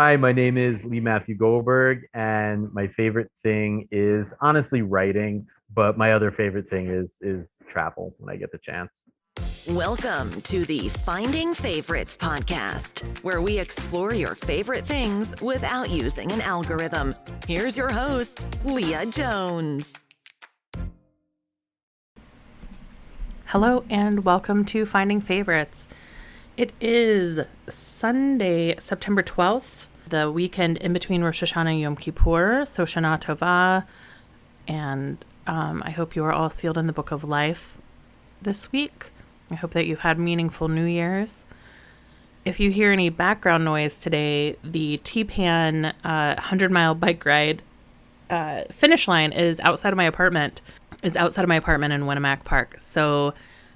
Hi, my name is Matthew Goldberg, and my favorite thing is honestly writing, but my other favorite thing is travel when I get the chance. Welcome to the Finding Favorites podcast, where we explore your favorite things without using an algorithm. Here's your host, Leah Jones. Hello and welcome to Finding Favorites. It is Sunday, September 12th, the weekend in between Rosh Hashanah and Yom Kippur, so Shana Tova, and I hope you are all sealed in the book of life this week. I hope that you've had meaningful New Year's. If you hear any background noise today, the T-Pan 100-mile bike ride finish line is outside of my apartment in Winamac Park. So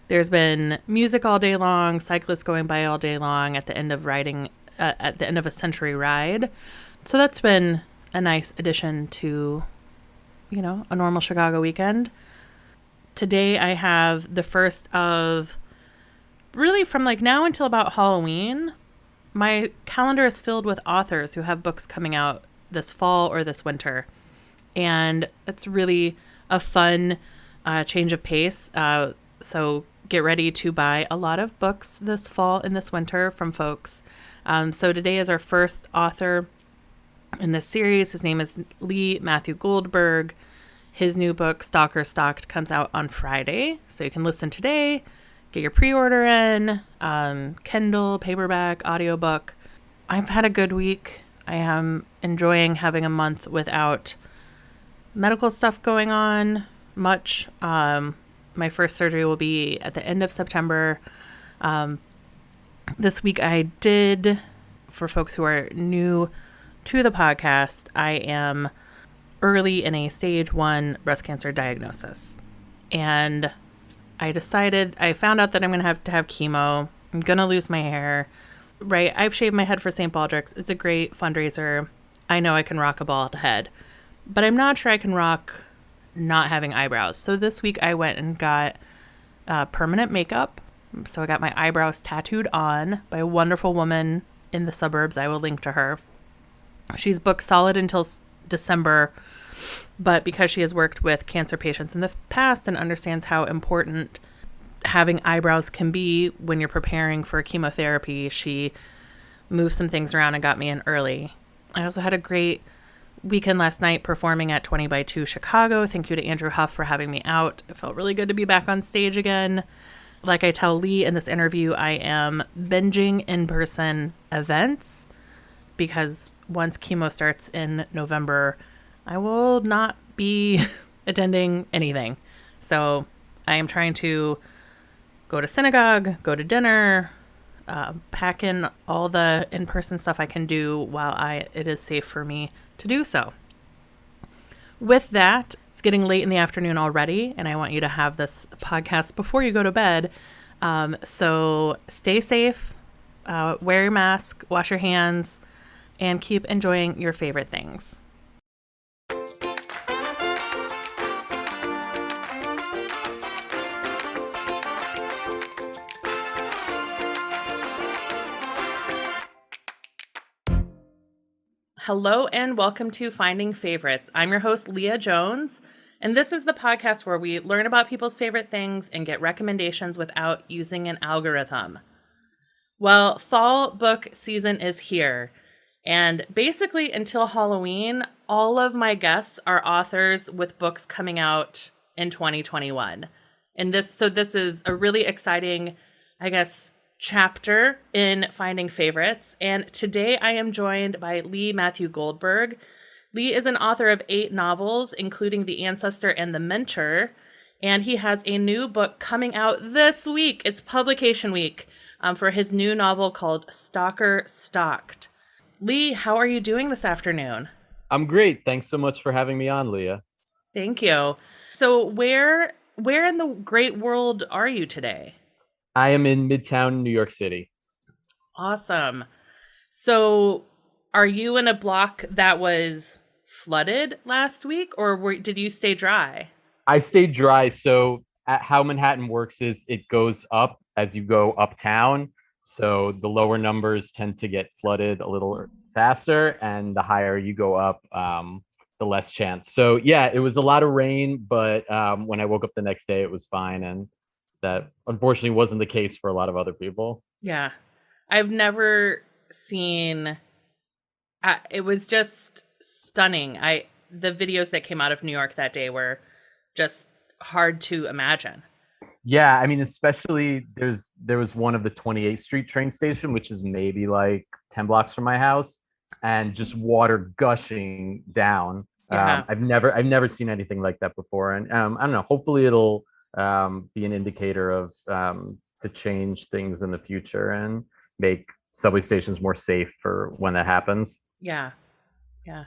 there's been music all day long, cyclists going by all day long at the end of a century ride. So that's been a nice addition to, a normal Chicago weekend. Today I have the first of really from now until about Halloween. My calendar is filled with authors who have books coming out this fall or this winter. And it's really a fun change of pace. So get ready to buy a lot of books this fall and this winter from folks. So today is our first author in this series. His name is Matthew Goldberg. His new book, Stalker Stalked, comes out on Friday. So you can listen today, get your pre-order in, Kindle, paperback, audiobook. I've had a good week. I am enjoying having a month without medical stuff going on much. My first surgery will be at the end of September. This week I did, for folks who are new to the podcast, I am early in a stage 1 breast cancer diagnosis. And I found out that I'm going to have chemo. I'm going to lose my hair. Right. I've shaved my head for St. Baldrick's. It's a great fundraiser. I know I can rock a bald head, but I'm not sure I can rock not having eyebrows. So this week I went and got permanent makeup. So I got my eyebrows tattooed on by a wonderful woman in the suburbs. I will link to her. She's booked solid until December, but because she has worked with cancer patients in the past and understands how important having eyebrows can be when you're preparing for chemotherapy, she moved some things around and got me in early. I also had a great weekend last night performing at 20 by 2 Chicago. Thank you to Andrew Huff for having me out. It felt really good to be back on stage again. Like I tell Lee in this interview, I am binging in-person events because once chemo starts in November, I will not be attending anything. So I am trying to go to synagogue, go to dinner, pack in all the in-person stuff I can do while it is safe for me to do so. With that, it's getting late in the afternoon already, and I want you to have this podcast before you go to bed. So stay safe, wear your mask, wash your hands, and keep enjoying your favorite things. Hello and welcome to Finding Favorites. I'm your host, Leah Jones, and this is the podcast where we learn about people's favorite things and get recommendations without using an algorithm. Well, fall book season is here, and basically until Halloween, all of my guests are authors with books coming out in 2021. And this is a really exciting, chapter in Finding Favorites. And today I am joined by Matthew Goldberg. Lee is an author of 8 novels, including The Ancestor and The Mentor. And he has a new book coming out this week. It's publication week for his new novel called Stalker Stalked. Lee, how are you doing this afternoon? I'm great. Thanks so much for having me on, Leah. Thank you. So where in the great world are you today? I am in Midtown, New York City. Awesome. So are you in a block that was flooded last week, or did you stay dry? I stayed dry. So how Manhattan works is it goes up as you go uptown. So the lower numbers tend to get flooded a little faster, and the higher you go up, the less chance. So yeah, it was a lot of rain, but when I woke up the next day, it was fine, and that unfortunately wasn't the case for a lot of other people. Yeah. I've never seen it was just stunning. The videos that came out of New York that day were just hard to imagine. Yeah, I mean, especially there was one of the 28th Street train station, which is maybe like 10 blocks from my house, and just water gushing down. Yeah. I've never seen anything like that before, and I don't know. Hopefully, it'll be an indicator of to change things in the future and make subway stations more safe for when that happens. Yeah. Yeah.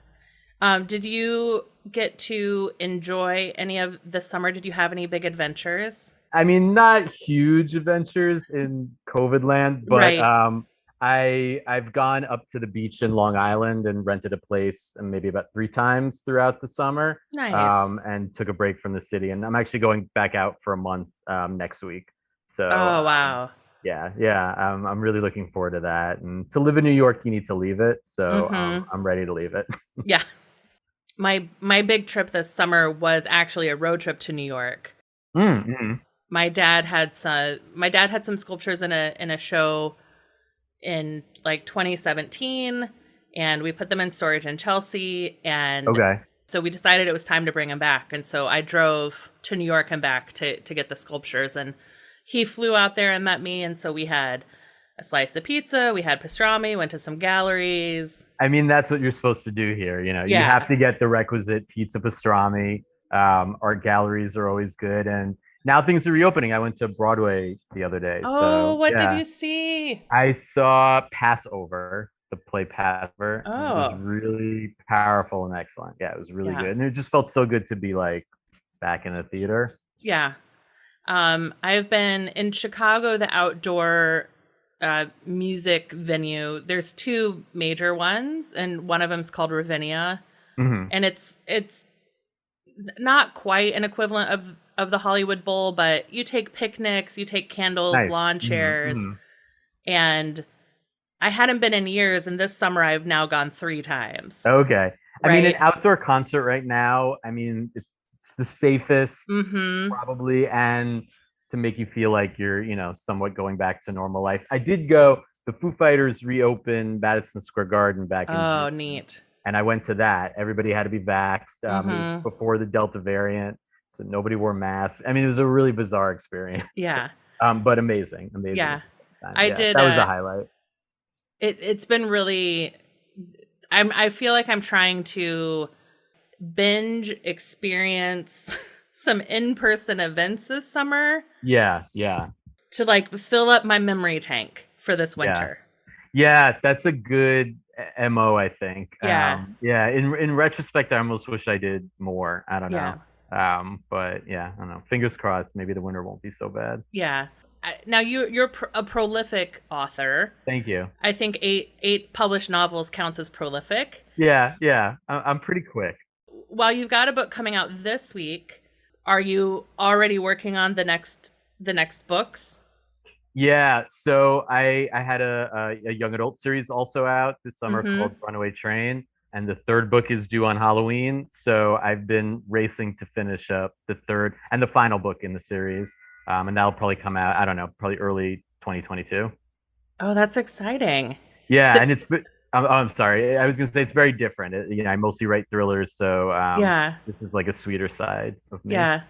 Did you get to enjoy any of the summer? Did you have any big adventures? I mean, not huge adventures in COVID land, but Right. I've gone up to the beach in Long Island and rented a place and maybe about 3 times throughout the summer, Nice. and took a break from the city. And I'm actually going back out for a month next week. So Oh, wow. yeah, I'm really looking forward to that. And to live in New York, you need to leave it. So Mm-hmm. I'm ready to leave it. Yeah. My big trip this summer was actually a road trip to New York. Mm-hmm. My dad had some sculptures in a show in like 2017, and we put them in storage in Chelsea, and Okay. so we decided it was time to bring him back. And so I drove to New York and back to get the sculptures, and he flew out there and met me, and so we had a slice of pizza, we had pastrami, went to some galleries. I mean, that's what you're supposed to do here. You know, you Yeah. have to get the requisite pizza pastrami. Art galleries are always good. And now things are reopening. I went to Broadway the other day. Oh, So, what did yeah, you see? I saw Passover, the play Passover, and it was Oh, really powerful and excellent. Yeah, it was really yeah. good. And it just felt so good to be like back in a theater. Yeah. I've been in Chicago, the outdoor music venue. There's two major ones, and one of them's called Ravinia, Hmm. and it's not quite an equivalent of the Hollywood Bowl, but you take picnics, you take candles, Nice. lawn chairs, and I hadn't been in years, and this summer I've now gone 3 times. Okay. I mean, an Right? outdoor concert right now, I mean, it's the safest Mm-hmm. probably, and to make you feel like you're, somewhat going back to normal life. I did go, the Foo Fighters reopened Madison Square Garden back in June, Oh, neat. and I went to that. Everybody had to be vaxxed. It was Mm-hmm. before the Delta variant, so nobody wore masks. I mean, it was a really bizarre experience, Yeah. but amazing, amazing at Yeah. the same time. I Yeah, did that was a highlight. it's been really I feel like I'm trying to binge experience some in-person events this summer Yeah, yeah, to like fill up my memory tank for this yeah. winter. Yeah, that's a good MO, I think. Yeah. Yeah, in retrospect, I almost wish I did more. I don't know. Yeah. But yeah, I don't know. Fingers crossed, maybe the winter won't be so bad. Yeah. Now you're a prolific author. Thank you. I think eight published novels counts as prolific. Yeah, yeah. I'm pretty quick. While you've got a book coming out this week, are you already working on the next books? Yeah, so I had a young adult series also out this summer Mm-hmm. called Runaway Train, and the third book is due on Halloween. So I've been racing to finish up the third and the final book in the series, and that'll probably come out. I don't know, probably early 2022. Oh, that's exciting. Yeah, So, and I'm sorry, I was gonna say it's very different. I mostly write thrillers, so yeah, this is like a sweeter side of me. yeah.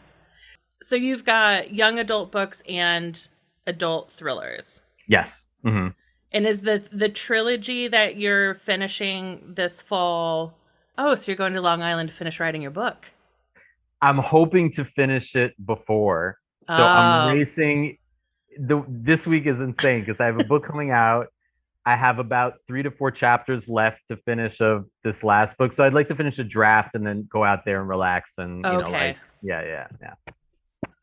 So you've got young adult books and adult thrillers. Yes. Hmm. And is the trilogy that you're finishing this fall? Oh, so you're going to Long Island to finish writing your book. I'm hoping to finish it before. So I'm Oh, racing. This week is insane because I have a book coming out. I have about 3 to 4 chapters left to finish of this last book. So I'd like to finish a draft and then go out there and relax and okay. yeah, yeah, yeah.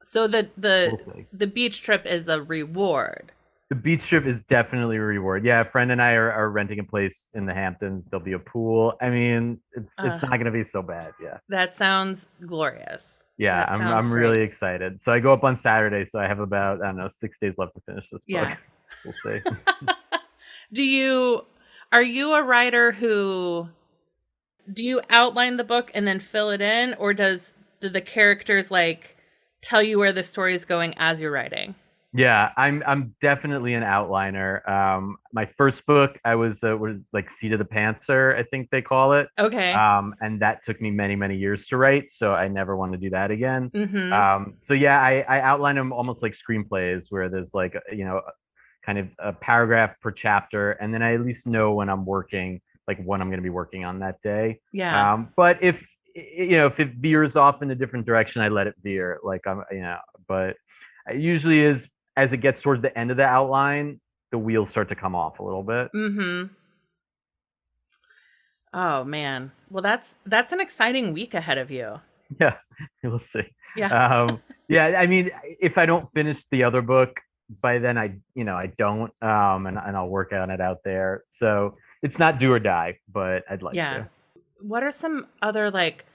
So the We'll the see. the beach trip is a reward. The beach trip is definitely a reward. Yeah, a friend and I are renting a place in the Hamptons. There'll be a pool. I mean, it's Uh, not gonna be so bad. Yeah. that sounds glorious. Yeah, That sounds I'm great. really excited. So I go up on Saturday, so I have about, I don't know, 6 days left to finish this book. Yeah. We'll see. Do you are you a writer who, do you outline the book and then fill it in, or do the characters like tell you where the story is going as you're writing? Yeah, I'm definitely an outliner. My first book, I was like Seed of the Panther, I think they call it. Okay. And that took me many, many years to write, so I never want to do that again. Mm-hmm. So yeah, I outline them almost like screenplays where there's like, kind of a paragraph per chapter, and then I at least know when I'm working, like what I'm going to be working on that day. Yeah. But if it veers off in a different direction, I let it veer. Like but it usually is as it gets towards the end of the outline, the wheels start to come off a little bit. Mm-hmm. Oh man. Well, that's an exciting week ahead of you. Yeah, we'll see. Yeah. Yeah, I mean, if I don't finish the other book by then, I don't, and I'll work on it out there. So it's not do or die, but I'd like Yeah. to. What are some other like,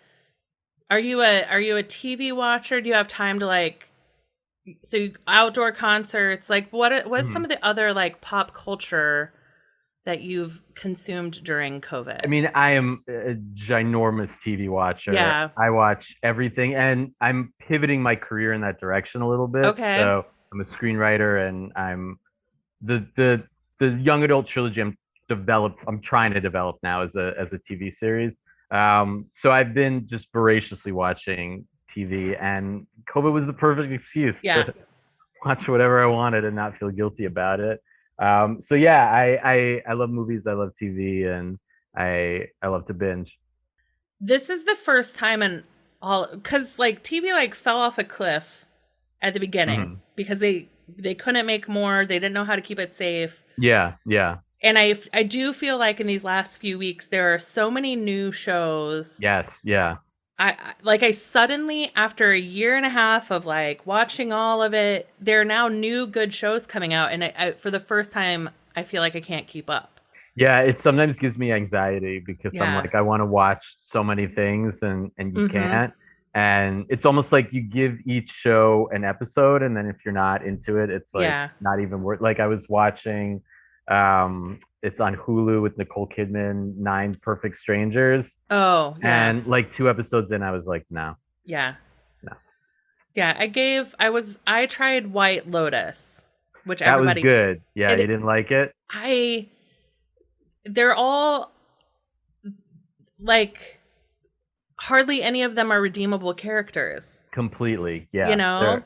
are you a TV watcher? Do you have time to like, so outdoor concerts, like what is some Mhm. of the other like pop culture that you've consumed during COVID? I mean, I am a ginormous TV watcher. Yeah. I watch everything, and I'm pivoting my career in that direction a little bit. Okay. So I'm a screenwriter, and I'm the young adult trilogy I'm trying to develop now as a TV series. So I've been just voraciously watching TV, and COVID was the perfect excuse Yeah. to watch whatever I wanted and not feel guilty about it. So yeah, I love movies, I love TV, and I love to binge. This is the first time in all, because like TV like fell off a cliff at the beginning Mhm. because they couldn't make more. They didn't know how to keep it safe. Yeah, yeah, And I do feel like in these last few weeks there are so many new shows. yes, yeah. I suddenly, after a year and a half of like watching all of it, there are now new good shows coming out, and for the first time I feel like I can't keep up. Yeah, it sometimes gives me anxiety because I'm Yeah. like, I want to watch so many things and you Mm-hmm. can't. And it's almost like you give each show an episode, and then if you're not into it, it's like Yeah. not even worth. Like I was watching, it's on Hulu with Nicole Kidman, Nine Perfect Strangers, Oh, yeah. and like two episodes in, I was like, no, Yeah. no, Yeah. I tried White Lotus, which that was everybody, good. Yeah, you it, didn't like it I, they're all like, hardly any of them are redeemable characters, completely. you Yeah, know?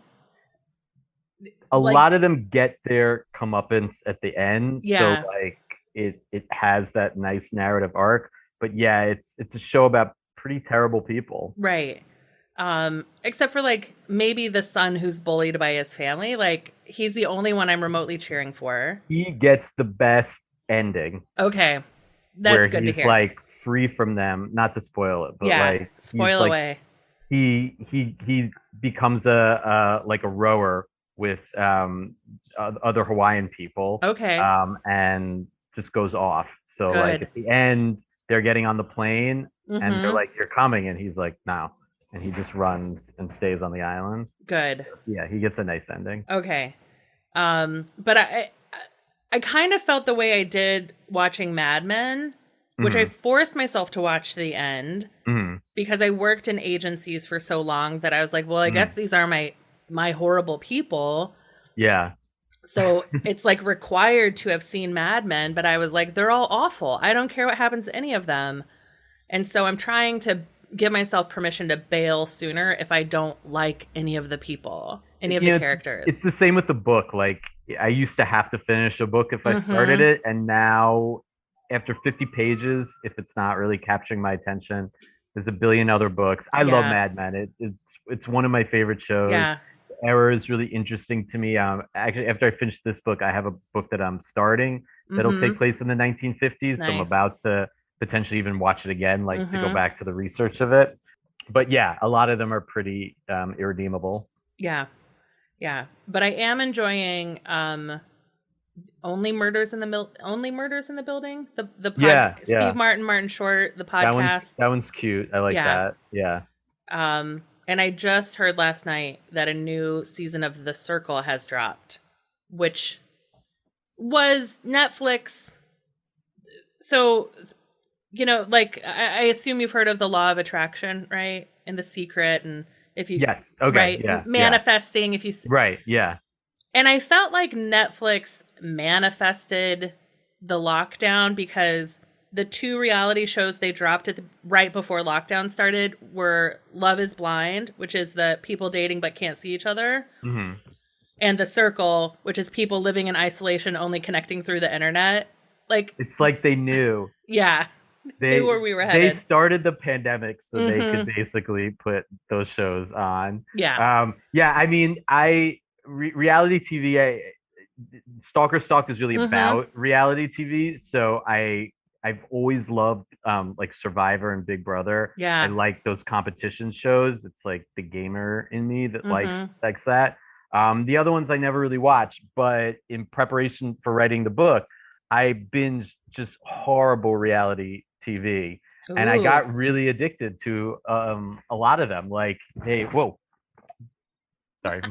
a Like, lot of them get their comeuppance at the end, so yeah, like it has that nice narrative arc. But yeah, it's a show about pretty terrible people. right. Except for like maybe the son who's bullied by his family. Like, he's the only one I'm remotely cheering for. He gets the best ending Okay. That's where good to he's hear. like free from them. Not to spoil it, but Yeah. like he's Spoil like away. he becomes a like a rower with other Hawaiian people, Okay. and just goes off. So like Good. at the end, they're getting on the plane, and they're Mm-hmm. like, "You're coming," and he's like, "No," and he just runs and stays on the island. Good. Yeah, he gets a nice ending. Okay. But I kind of felt the way I did watching Mad Men, which I Hmm. forced myself to watch to the end Hmm. because I worked in agencies for so long that I was like, well, I guess Hmm. these are my horrible people. Yeah, So it's like required to have seen Mad Men, but I was like, they're all awful. I don't care what happens to any of them. And so I'm trying to give myself permission to bail sooner if I don't like any of the people, any of the it's characters. the same with the book. Like I used to have to finish a book if I started Mm-hmm. it, and now after 50 pages, if it's not really capturing my attention, there's a billion other books. I love Yeah. Mad Men. It's one of my favorite shows. Yeah. The era is really interesting to me. Actually, after I finish this book, I have a book that I'm starting that'll Mm-hmm. take place in the 1950s. So I'm Nice. about to potentially even watch it again, like to go Mm-hmm. back to the research of it. But yeah, a lot of them are pretty irredeemable. Yeah. Yeah. But I am enjoying Only Murders in the Building, the Yeah, Steve yeah. Martin Short, the podcast. That one's cute. I like Yeah. that. Yeah. And I just heard last night that a new season of The Circle has dropped, which was Netflix So, like I assume you've heard of the law of attraction, right? And The Secret, and if you Yes. Okay. right, Yeah. manifesting. If you Right. Yeah. and I felt like Netflix manifested the lockdown because the two reality shows they dropped right before lockdown started were Love is Blind, which is the people dating but can't see each other, Hmm. and The Circle, which is people living in isolation only connecting through the internet. Like, It's like they knew. yeah, they knew They where we were they headed. started the pandemic so they could Mm-hmm. basically put those shows on. Yeah. Yeah, I mean, reality TV. Stalker Stalked is really Mm-hmm. about reality TV, so I've always loved like Survivor and Big Brother. I Yeah. like those competition shows. It's like the gamer in me that likes Mm-hmm. likes that. The other ones I never really watched, but in preparation for writing the book, I binged just horrible reality TV, and I Ooh. got really addicted to a lot of them. Like, hey, whoa, sorry,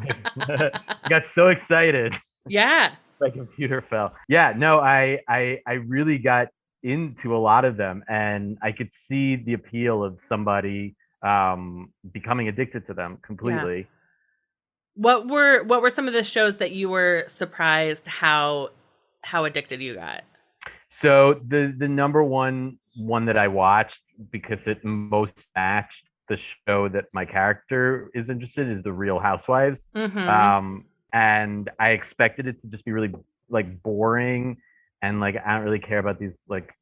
I got so excited Yeah. my computer fell. Yeah, no, I really got into a lot of them, and I could see the appeal of somebody becoming addicted to them Yeah. completely. What were some of the shows that you were surprised how addicted you got? So the number one that I watched because it most matched the show that my character is interested in is The Real Housewives. Mm-hmm. Um, and I expected it to just be really like boring and like I don't really care about these like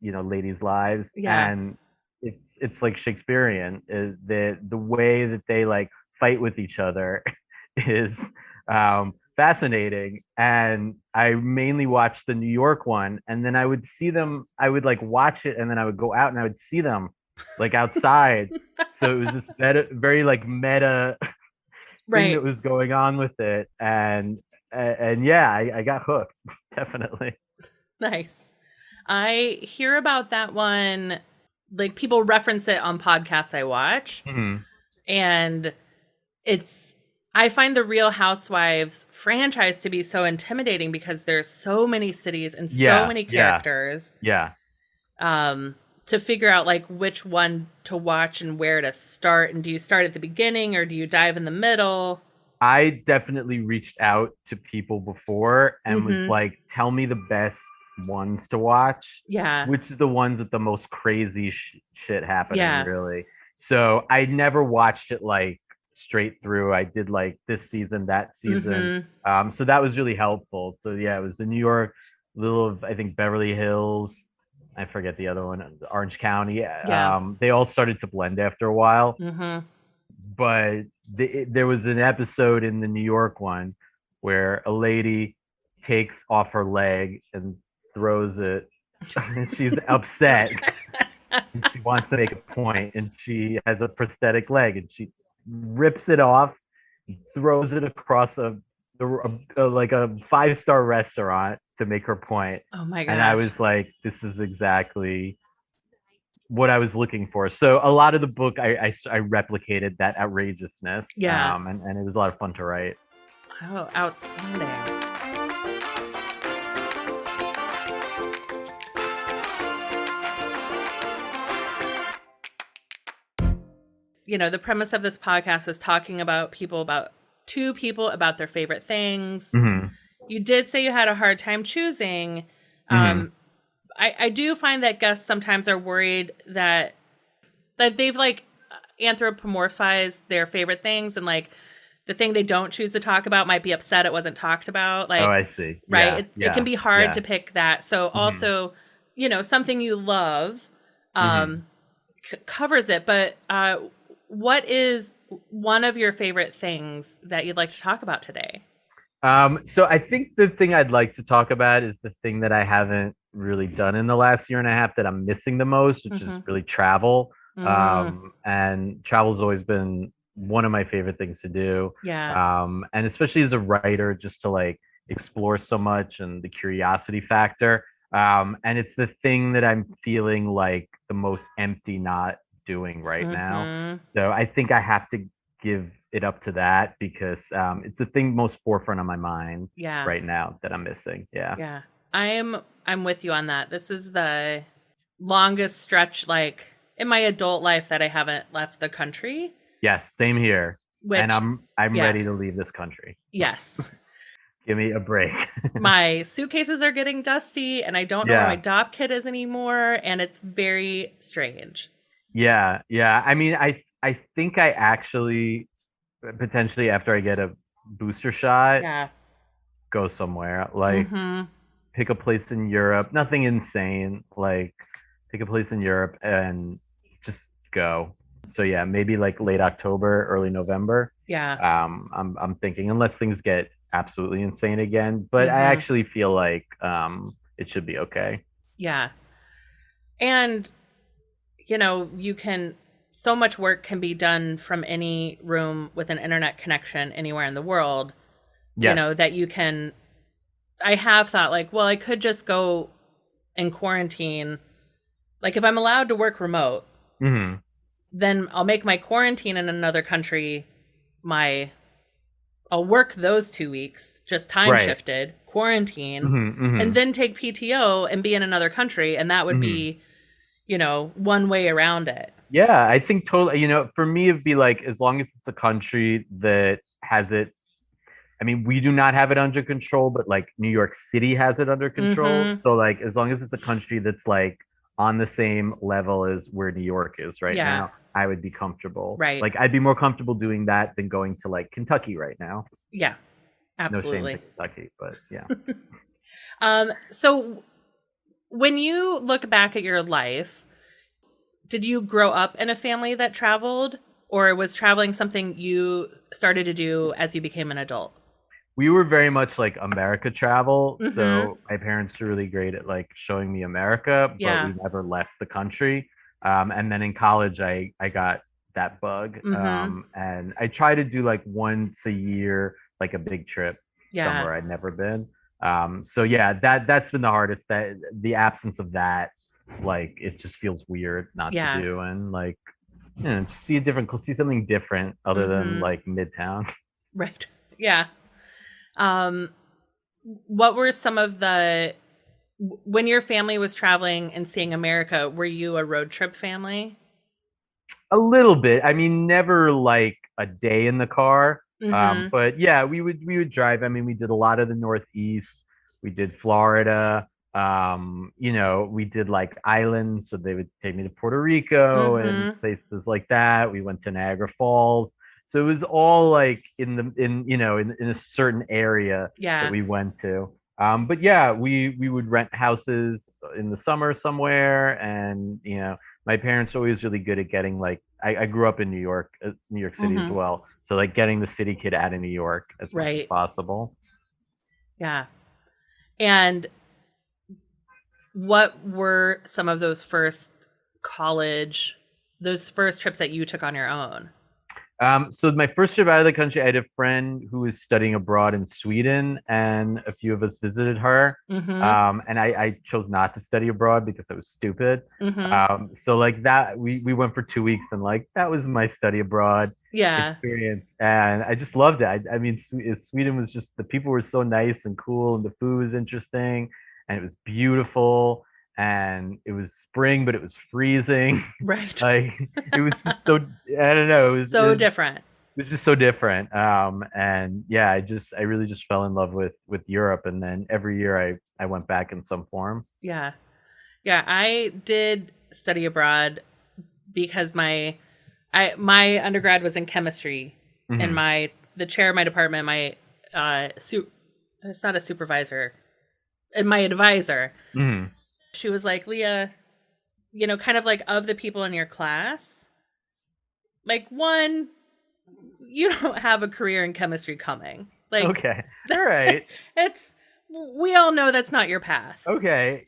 ladies' lives. Yeah. And it's like Shakespearean. Is the way that they like fight with each other is fascinating. And I mainly watched the New York one, and then I would see them. I would like watch it, and then I would go out and I would see them like outside. So it was this very like meta thing that Right. was going on with it, and yeah, I got hooked definitely. Nice. I hear about that one, like people reference it on podcasts I watch, Mhm. and it's I find the Real Housewives franchise to be so intimidating because there's so many cities and so Yeah, many yeah, characters. yeah. To figure out like which one to watch and where to start. And do you start at the beginning or do you dive in the middle? I definitely reached out to people before and was Mm-hmm. like, tell me the best ones to watch, Yeah. which is the ones with the most crazy shit happening, Yeah. really. So I never watched it like straight through. I did like this season, that season. Mm-hmm. So that was really helpful. So yeah, it was the New York, little of I think Beverly Hills. I forget the other one, Orange County. Yeah. They all started to blend after a while, Mm-hmm. but there was an episode in the New York one where a lady takes off her leg and throws it, and she's upset and she wants to make a point, and she has a prosthetic leg, and she rips it off, throws it across like a five-star restaurant to make her point. Oh my And I gosh. was like, this is exactly what I was looking for. So a lot of the book, I replicated that outrageousness, Yeah. and it was a lot of fun to write. Oh, outstanding. The premise of this podcast is talking about two people about their favorite things. Hmm. You did say you had a hard time choosing. Hmm. Um, I do find that guests sometimes are worried that they've like anthropomorphized their favorite things, and like the thing they don't choose to talk about might be upset it wasn't talked about. Oh, Like, I see. right? Yeah, It can yeah, be hard yeah. to pick that. So Hmm. also, something you love Hmm. um, covers it. But what is one of your favorite things that you'd like to talk about today? So I think the thing I'd like to talk about is the thing that I haven't really done in the last year and a half that I'm missing the most, which is Mm-hmm. really travel. Mm, And travel's always been one of my favorite things to do. yeah. And especially as a writer, just to like explore so much and the curiosity factor. And it's the thing that I'm feeling like the most empty not doing right now. Mm-hmm. So I think I have to give it up to that because it's the thing most forefront of my mind Yeah. right now that I'm missing. Yeah. Yeah. I'm I'm with you on that. This is the longest stretch, like in my adult life, that I haven't left the country. Yes, same here. Which, and I'm yeah. ready to leave this country. Yes. Give me a break. My suitcases are getting dusty, and I don't know where my DOP kit is anymore, and it's very strange. Yeah. I mean, I think I actually potentially, after I get a booster shot, go somewhere, like pick a place in Europe. Nothing insane, like pick a place in Europe and just go. So yeah, maybe like late October, early November. I'm thinking, unless things get absolutely insane again, but I actually feel like it should be okay. Yeah. And so much work can be done from any room with an internet connection anywhere in the world. Yes. That you can. I have thought, like, well, I could just go and quarantine. Like, if I'm allowed to work remote, then I'll make my quarantine in another country. I'll work those 2 weeks, just time shifted, quarantine, and then take PTO and be in another country. And that would be, one way around it. Yeah, I think totally, for me, it'd be like, as long as it's a country that has it. I mean, we do not have it under control, but like New York City has it under control. So like, as long as it's a country that's like on the same level as where New York is right now, I would be comfortable. Right. Like, I'd be more comfortable doing that than going to like Kentucky right now. Yeah, absolutely. No shame to Kentucky, but yeah. So when you look back at your life, did you grow up in a family that traveled, or was traveling something you started to do as you became an adult? We were very much like America travel. So my parents were really great at like showing me America, but we never left the country. And then in college, I got that bug. And I try to do like once a year, like a big trip somewhere I'd never been. So yeah, that's been the hardest, that the absence of that, like, it just feels weird not to do. And like, just see something different other than like Midtown. Right. Yeah. What were some of when your family was traveling and seeing America, were you a road trip family? A little bit. I mean, never like a day in the car. But yeah, we would drive. I mean, we did a lot of the Northeast. We did Florida. We did like islands, so they would take me to Puerto Rico and places like that. We went to Niagara Falls. So it was all like in a certain area that we went to. But yeah, we would rent houses in the summer somewhere, and my parents are always really good at getting, like, I grew up in New York City as well, so like getting the city kid out of New York as much as possible. Yeah. And what were some of those first trips that you took on your own? So my first trip out of the country, I had a friend who was studying abroad in Sweden, and a few of us visited her. And I chose not to study abroad because I was stupid. So like that, we went for 2 weeks, and like that was my study abroad experience, and I just loved it. I mean, Sweden was just, the people were so nice and cool, and the food was interesting, and it was beautiful. And it was spring, but it was freezing. Right. Like, it was just so, I don't know. It was different. It was just so different. And yeah, I really just fell in love with Europe. And then every year I went back in some form. Yeah. Yeah. I did study abroad because my undergrad was in chemistry, and the chair of my department, it's not a supervisor, and my advisor, she was like, Leah, kind of like, of the people in your class, like, one, you don't have a career in chemistry coming. Like, okay, all right. We all know that's not your path. Okay.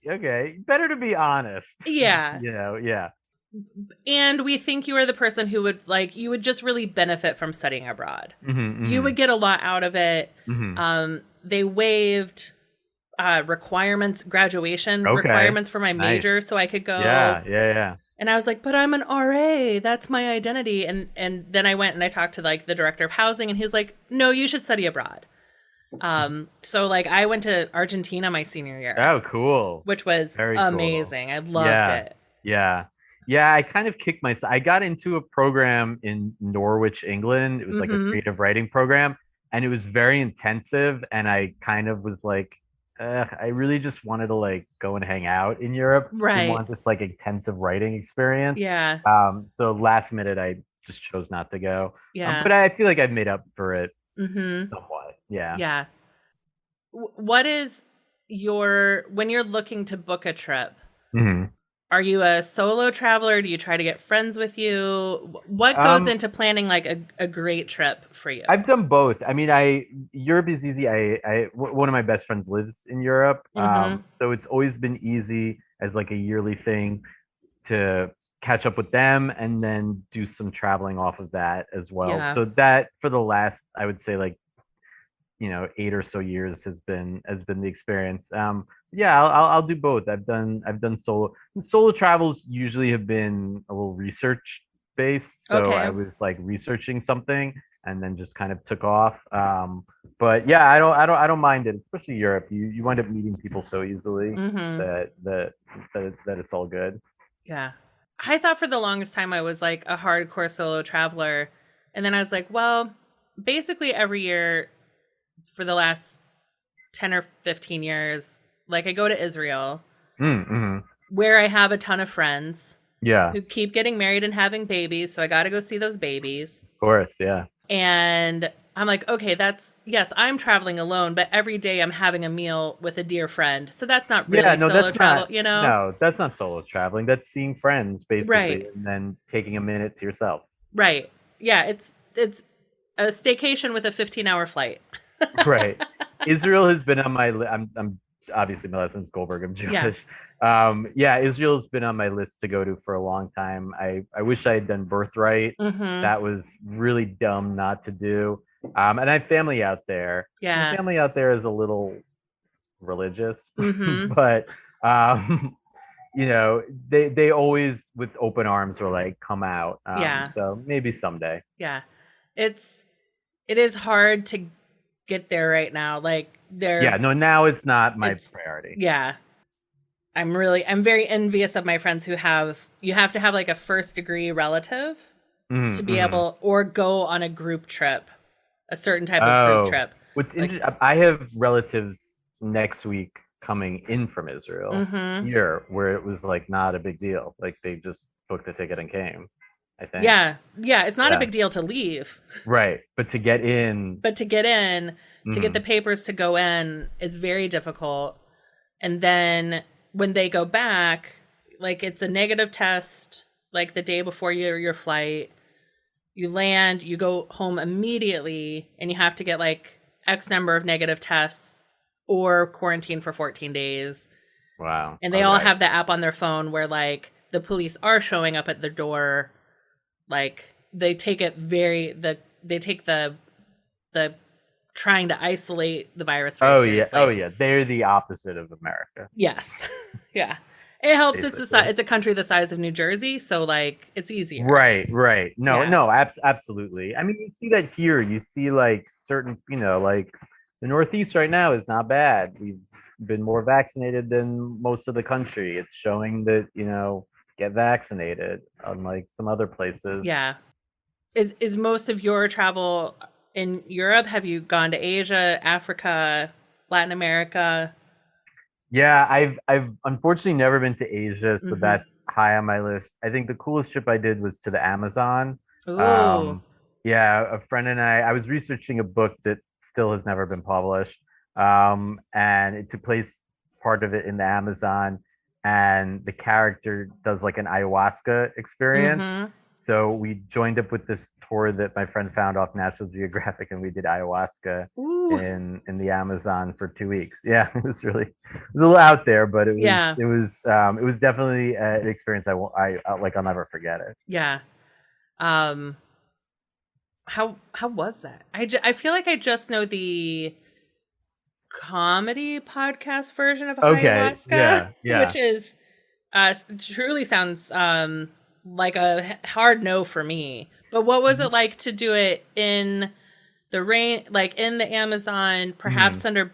Better to be honest. Yeah. Yeah. And we think you are the person who would, like, you would just really benefit from studying abroad. You would get a lot out of it. They waived graduation requirements for my major, so I could go. Yeah. And I was like, but I'm an RA. That's my identity. And then I went and I talked to like the director of housing, and he was like, no, you should study abroad. So like I went to Argentina my senior year, Oh, cool. which was Very cool. amazing. I loved Yeah. it. Yeah. Yeah. I kind of kicked myself. I got into a program in Norwich, England. It was like a Mm-hmm. creative writing program, and it was very intensive. And I kind of was like, I really just wanted to like go and hang out in Europe. Didn't Right. want this like intensive writing experience. Yeah. So last minute, I just chose not to go. Yeah. But I feel like I've made up for it Mm-hmm. somewhat. Yeah. Yeah. What is your when you're looking to book a trip? Mhm. Are you a solo traveler? Do you try to get friends with you? What goes Um, into planning like a great trip for you? I've done both. I mean, Europe is easy. One of my best friends lives in Europe, Mm-hmm. so it's always been easy as like a yearly thing to catch up with them and then do some traveling off of that as well. Yeah. So that for the last, I would say like 8 or so years has been the experience. Yeah, I'll do both. I've done solo travels usually have been a little research based. So I Okay. was like researching something and then just kind of took off. But yeah, I don't mind it, especially Europe. You wind up meeting people so easily Mm-hmm. that it's all good. Yeah. I thought for the longest time I was like a hardcore solo traveler. And then I was like, well, basically every year for the last 10 or 15 years, like I go to Israel Mm-hmm. where I have a ton of friends Yeah, who keep getting married and having babies. So I got to go see those babies. of course. Yeah. And I'm like, okay, yes, I'm traveling alone, but every day I'm having a meal with a dear friend. So that's not Yeah, really no, solo that's travel, not you know? no, that's not solo traveling. That's seeing friends basically Right. and then taking a minute to yourself. Right. Yeah, it's a staycation with a 15-hour flight. Right. Israel has been on my I'm obviously my last name's Goldberg, I'm Yeah. Jewish. Yeah, Israel's been on my list to go to for a long time. I wish I had done Birthright. Mhm. That was really dumb not to do. And I have family out there. My Yeah. family out there is a little religious, Mhm. but um they always with open arms were like, come out. Yeah. So maybe someday. Yeah. It's it is hard to get there right now. Like Yeah, no, now it's not my it's priority. yeah. I'm very envious of my friends who have you have to have like a first degree relative to be Mm-hmm. able or go on a group trip, a certain type of group Oh, trip. what's Like interesting, I have relatives next week coming in from Israel mhm. here where it was like not a big deal. Like they just booked a ticket and came, I think. Yeah. Yeah, it's not a Yeah. big deal to leave, Right. But to get in, but to get in, to get the mhm. papers to go in is very difficult. And then when they go back, like it's a negative test, like the day before your flight, you land, you go home immediately, and you have to get like X number of negative tests or quarantine for 14 days. Wow. And they all Okay. have the app on their phone where like the police are showing up at their door. Like they take it they take the trying to isolate the virus very Oh yeah. Oh seriously. yeah. They're the opposite of America, Yes. Yeah. It helps basically. it's a country the size of New Jersey, so like it's easier. Right, right. No, Yeah. no, absolutely. I mean, you see that here. You see like certain, like the Northeast right now is not bad. We've been more vaccinated than most of the country. It's showing that, get vaccinated, unlike some other places. Yeah. Is most of your travel in Europe? Have you gone to Asia, Africa, Latin America? Yeah, I've unfortunately never been to Asia, so Mhm. that's high on my list. I think the coolest trip I did was to the Amazon. Ooh. Um, yeah, a friend and I was researching a book that still has never been published. And it took place part of it in the Amazon, and the character does like an ayahuasca experience. Mhm. So we joined up with this tour that my friend found off National Geographic, and we did ayahuasca Ooh. in the Amazon for 2 weeks. Yeah, it was a little out there, but it was Yeah. it was it was definitely an experience I'll never forget it. Yeah. Um how was that? I feel like I just know the comedy podcast version of Okay, ayahuasca, yeah, which yeah. is truly sounds like a hard no for me. But what was it like to do it in the rain, like in the Amazon, Mhm. perhaps under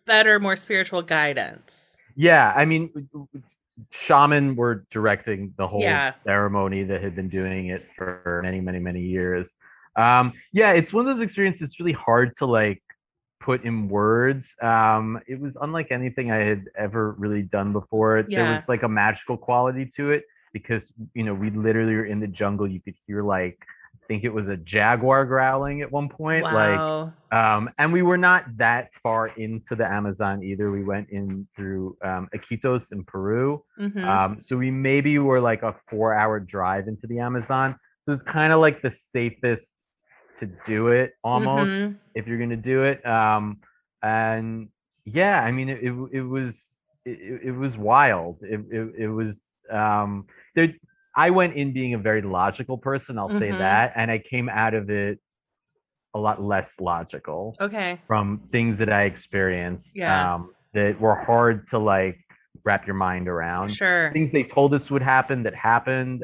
better, more spiritual guidance. Yeah, I mean, shaman were directing the whole Yeah. ceremony that had been doing it for many, many, many years. Yeah, it's one of those experiences. It's really hard to like put in words. It was unlike anything I had ever really done before. There Yeah. was like a magical quality to it because we literally were in the jungle. You could hear like I think it was a jaguar growling at one point. Wow. And we were not that far into the Amazon either. We went in through Iquitos in Peru. Mm-hmm. So we maybe were like a 4 hour drive into the Amazon. So it's kind of like the safest to do it almost Mm-hmm. if you're gonna do it. And yeah, I mean it was wild. It was there. I went in being a very logical person, I'll say Mm-hmm. that, and I came out of it a lot less logical Okay. from things that I experienced Yeah. that were hard to like wrap your mind around. Sure. Things they told us would happen that happened.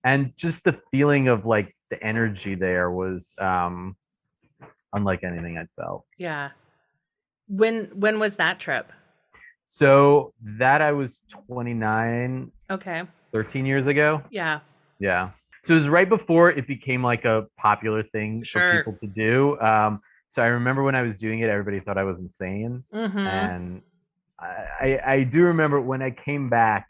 And just the feeling of like the energy there was unlike anything I'd felt. Yeah. When was that trip? So that I was 29, Okay. 13 years ago. Yeah. Yeah. So it was right before it became like a popular thing for Sure. people to do. So I remember when I was doing it, everybody thought I was insane. Mm-hmm. And I do remember when I came back,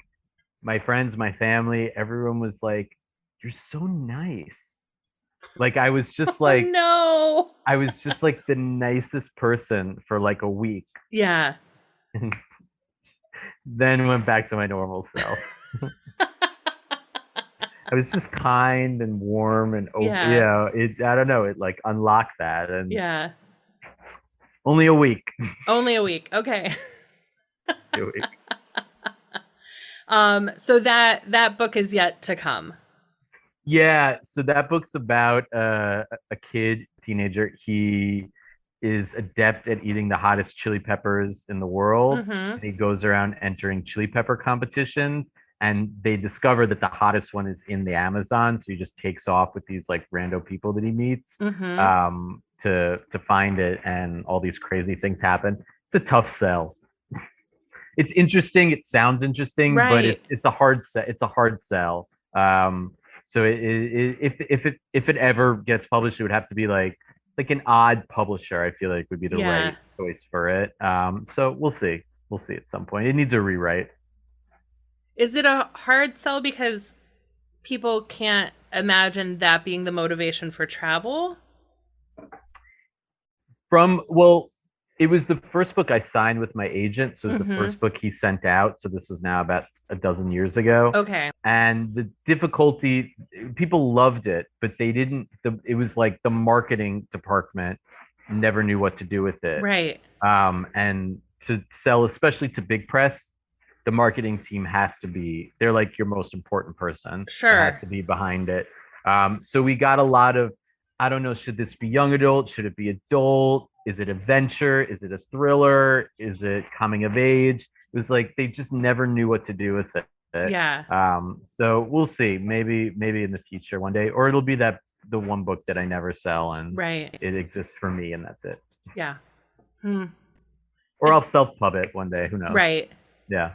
my friends, my family, everyone was like, "You're so nice." Like Oh no. I was just like the nicest person for like a week, Yeah. and then went back to my normal self. I was just kind and warm and open. Yeah. I don't know. It like unlocked that, and Yeah. only a week. Only a week. Okay. A week. So that book is yet to come. Yeah, so that book's about a kid, teenager. He is adept at eating the hottest chili peppers in the world. Mm-hmm. And he goes around entering chili pepper competitions. And they discover that the hottest one is in the Amazon. So he just takes off with these like rando people that he meets Mm-hmm. to find it. And all these crazy things happen. It's a tough sell. It's interesting. It sounds interesting, but Right. it's a hard sell. It's a hard sell. So if it ever gets published, it would have to be like an odd publisher. I feel like would be the Yeah. right choice for it. So we'll see. We'll see at some point. It needs a rewrite. Is it a hard sell because people can't imagine that being the motivation for travel? Well, it was the first book I signed with my agent, so it was the Mm-hmm. first book he sent out. So this was now about a dozen years ago. Okay. And the difficulty, people loved it, but they didn't. It was like the marketing department never knew what to do with it. Right. And to sell, especially to big press, the marketing team has to be. They're like your most important person. That has Sure. to be behind it. So we got a lot of. I don't know. Should this be young adult? Should it be adult? Is it adventure? Is it a thriller? Is it coming of age? It was like they just never knew what to do with it. Yeah. So we'll see. Maybe in the future one day, or it'll be the one book that I never sell and Right. it exists for me and that's it. Yeah. Hmm. Or I'll It's self-pub it one day. Who knows? right. Yeah.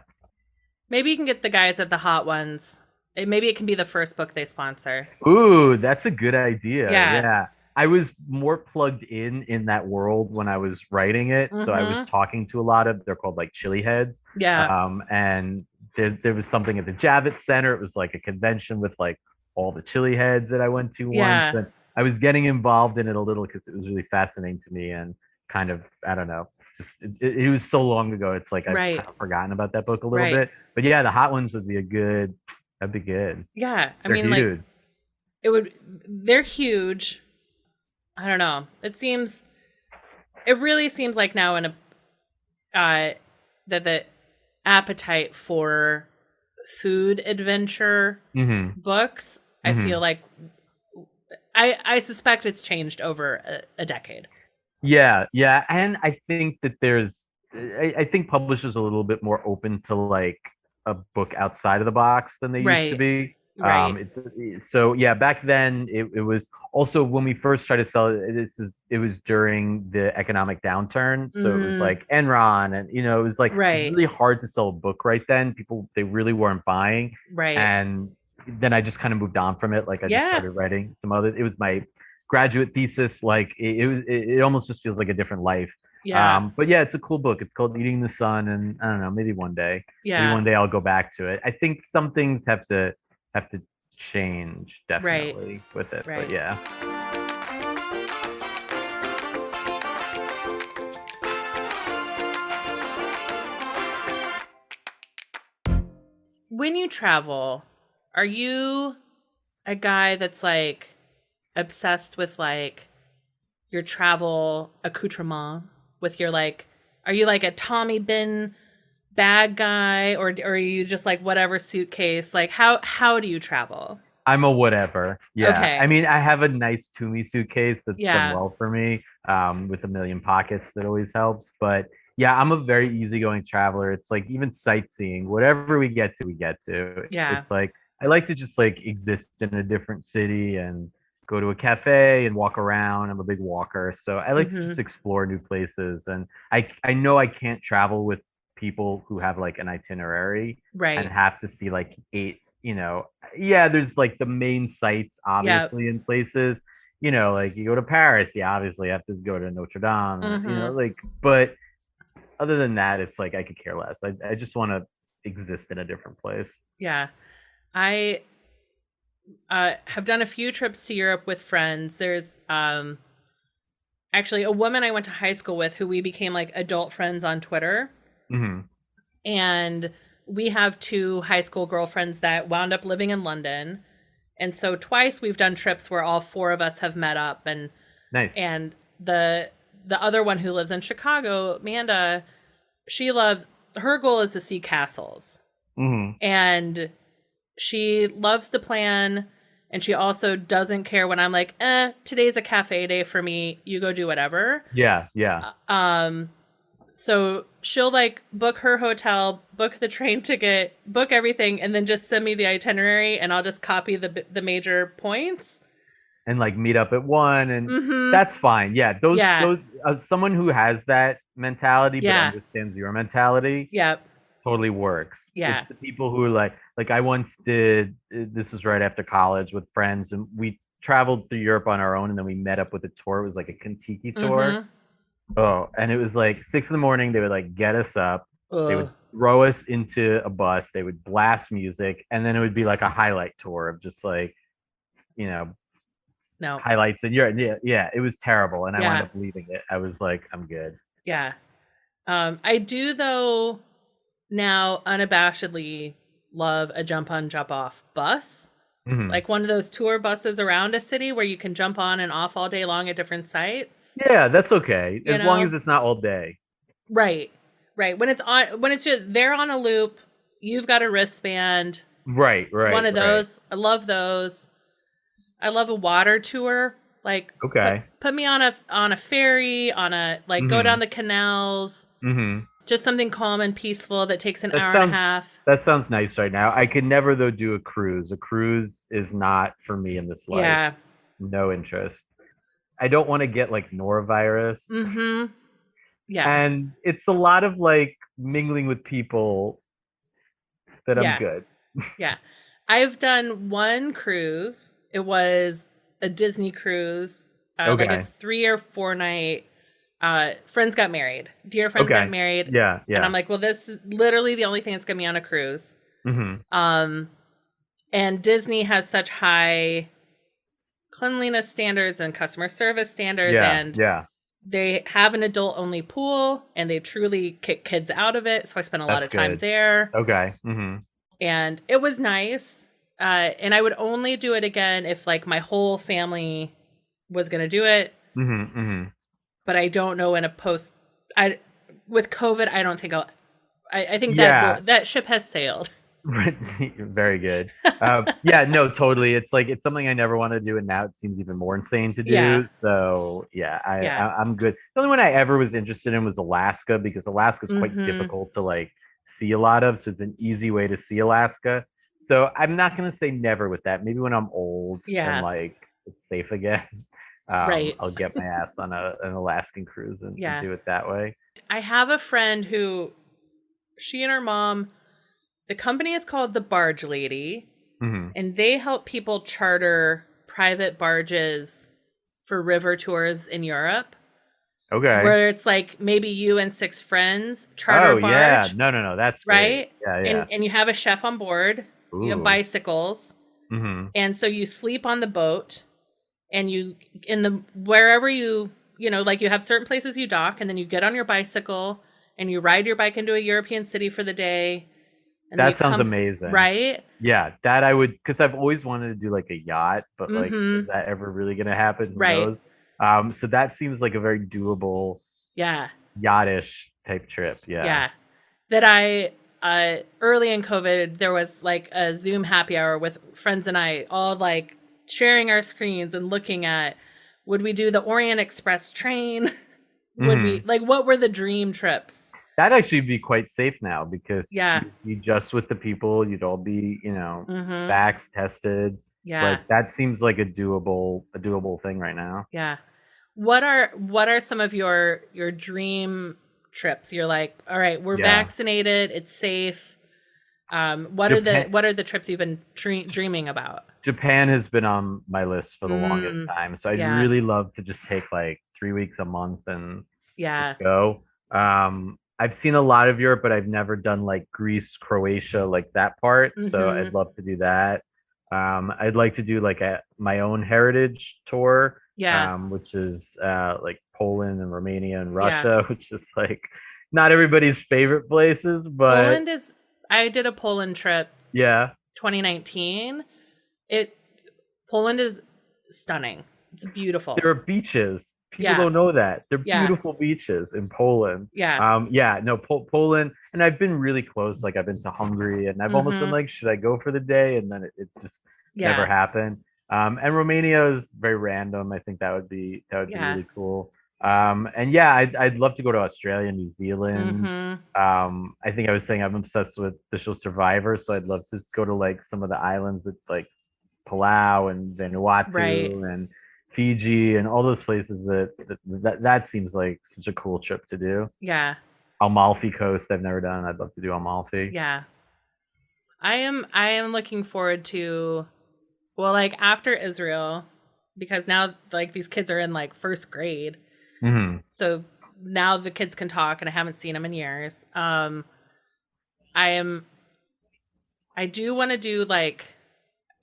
Maybe you can get the guys at the Hot Ones. Maybe it can be the first book they sponsor. Ooh, that's a good idea. Yeah. Yeah. I was more plugged in that world when I was writing it. So I was Mm-hmm. talking to a lot of, they're called like chili heads. Yeah. And there was something at the Javits Center. It was like a convention with like all the chili heads that I went to once. Yeah. And I was getting involved in it a little because it was really fascinating to me and kind of, I don't know, just it was so long ago. It's like I've Right. kind of forgotten about that book a little Right. bit. But yeah, the hot ones would be that'd be good. Yeah. I They're mean, like, huge. they're huge. I don't know. It really seems like now that the appetite for food adventure Mm-hmm. books, I feel like I suspect it's changed over a decade. Yeah, yeah, and I think that I think publishers are a little bit more open to like a book outside of the box than they used to Right. be. Right. So yeah, back then it was also when we first tried to sell it. It was during the economic downturn, so it was Mm, like Enron, and it was like it was right. really hard to sell a book right then. People they really weren't buying, Right. and then I just kind of moved on from it. Like I just Yeah. started writing some other. It was my graduate thesis. Like it almost just feels like a different life. Yeah. But yeah, it's a cool book. It's called Eating the Sun, and I don't know, maybe Yeah. one day I'll go back to it. I think some things have to change Right. definitely with it. But Right. yeah. When you travel, are you a guy that's like obsessed with like your travel accoutrement with your like are you like a Tommy bin bag guy or are you just like whatever suitcase? Like how do you travel? I'm a whatever. Yeah. I Okay. mean, I have a nice Toomey suitcase that's done Yeah. well for me, with a million pockets that always helps. But yeah, I'm a very easygoing traveler. It's like even sightseeing, whatever we get to. Yeah. It's like I like to just like exist in a different city and go to a cafe and walk around. I'm a big walker, so I like to just Mhm. explore new places. And I know I can't travel with people who have like an itinerary and Right. have to see like eight, yeah, there's like the main sites Yeah. obviously in places, like you go to Paris, yeah, obviously you have to go to Notre Dame, Mhm. like, but other than that, it's like I could care less. I just want to exist in a different place. Yeah. I have done a few trips to Europe with friends. There's actually a woman I went to high school with who we became like adult friends on Twitter. Hmm. And we have two high school girlfriends that wound up living in London. And so twice we've done trips where all four of us have met up Nice. and the other one who lives in Chicago, Amanda, she loves her goal is to see castles. Hmm. And she loves to plan and she also doesn't care when I'm like, today's a cafe day for me. You go do whatever. Yeah, yeah. Um, so she'll like book her hotel, book the train ticket, book everything, and then just send me the itinerary, and I'll just copy the major points. And like meet up at one, and Mm-hmm. that's fine. Yeah, Yeah. those someone who has that mentality but Yeah. understands your mentality Yeah. totally works. Yeah. It's the people who like I once did, this was right after college with friends, and we traveled through Europe on our own, and then we met up with a tour. It was like a Kentucky tour. Mm-hmm. Oh, and it was like 6 in the morning. They would like get us up. They would Ugh. throw us into a bus. They would blast music, and then it would be like a highlight tour of just like, you know, No. highlights in Europe. Yeah, yeah, it was terrible, and I wound Yeah. up leaving it. I was like, I'm good. Yeah. I do though now unabashedly love a jump on, jump off bus. Hmm. Like one of those tour buses around a city where you can jump on and off all day long at different sites. Yeah, that's okay You as long know? as it's not all day. Right. Right. When it's just they're on a loop, you've got a wristband. Right, One right, of right. those. I love those. I love a water tour. Like Okay. put me on a ferry, on a like go down Hmm. the canals. Hmm. Just something calm and peaceful that takes an That hour and a sounds half. that sounds nice right now. I could never though do a cruise. A cruise is not for me in this life. Yeah. No interest. I don't want to get like norovirus. Mm-hmm. Yeah. And it's a lot of like mingling with people that I'm Yeah. good. Yeah. I've done one cruise. It was a Disney cruise, like a Okay. 3 or 4 night. Friends got married. Dear friends got Okay. married. Yeah, And I'm yeah. like, well, this is literally the only thing that's going to be on a cruise. Hmm. Um, and Disney has such high cleanliness standards and customer service standards. Yeah, And yeah. they have an adult only pool and they truly kick kids out of it. So I spent a lot That's of time good. there. Okay. Hmm. And it was nice. And I would only do it again if like my whole family was going to do it. Hmm. Hmm. But I don't know in a post. I with COVID, I don't think I'll. I think Yeah. that ship has sailed. Very good. Yeah, no, totally. It's like it's something I never wanted to do, and now it seems even more insane to Yeah, do. So yeah, yeah. I'm good. The only one I ever was interested in was Alaska because Alaska is quite Mm-hmm. difficult to like see a lot of, so it's an easy way to see Alaska. So I'm not gonna say never with that. Maybe when I'm old and Yeah. like it's safe again, Right. I'll get my ass on an Alaskan cruise and Yeah. do it that way. I have a friend who she and her mom, the company is called the Barge Lady, Hmm. and they help people charter private barges for river tours in Europe, Okay. where it's like maybe you and six friends charter Oh a yeah. barge, No, that's great. right? Yeah, And yeah. you have a chef on board, you have Ooh. bicycles, Hmm. and so you sleep on the boat and you in the wherever you know, like you have certain places you dock and then you get on your bicycle and you ride your bike into a European city for the day and then you That sounds come, amazing. right? Yeah, that I would, because I've always wanted to do like a yacht, but like, is Mm-hmm. that ever really gonna happen? Who Right. knows? So that seems like a very doable Yeah. yachtish type trip. Yeah. Yeah. That I early in COVID there was like a Zoom happy hour with friends and I all like sharing our screens and looking at, would we do the Orient Express train? Would we Hmm. like, what were the dream trips? That'd actually be quite safe now because Yeah. you'd be just with the people, you'd all be, Mm-hmm. vax tested. Yeah. Like that seems like a doable thing right now. Yeah. What are some of your dream trips? You're like, all right, we're Yeah. vaccinated, it's safe. Japan What are the trips you've been dreaming about? Japan has been on my list for the longest Mm, time. So I'd yeah. really love to just take like 3 weeks a month and just Yeah. go. I've seen a lot of Europe, but I've never done like Greece, Croatia, like that part. So I'd Mhm. love to do that. I'd like to do like my own heritage tour, Yeah. which is like Poland and Romania and Yeah. Russia, which is like not everybody's favorite places, but Poland is I did a Poland trip yeah, 2019. It Poland is stunning. It's there beautiful. are beaches. People Yeah. don't know that. They're Yeah. beautiful beaches in Poland. Yeah. Yeah, no, Poland, and I've been really close. Like I've been to Hungary, and I've almost been Mhm. like, should I go for the day? And then it just never Yeah. happened. And Romania is very random. I think that would be Yeah. really cool. And yeah, I'd love to go to Australia, New Zealand. Mhm. I think I was saying I'm obsessed with the show Survivor, so I'd love to go to like some of the islands that like Palau and Right. Vanuatu and Fiji and all those places that seems like such a cool trip to do. Yeah. Amalfi Coast I've never done. I'd love to do Amalfi. Yeah. I am looking forward to, well, like after Israel, because now like these kids are in like first grade. Hmm. So now the kids can talk and I haven't seen them in years. I am I do want to do like,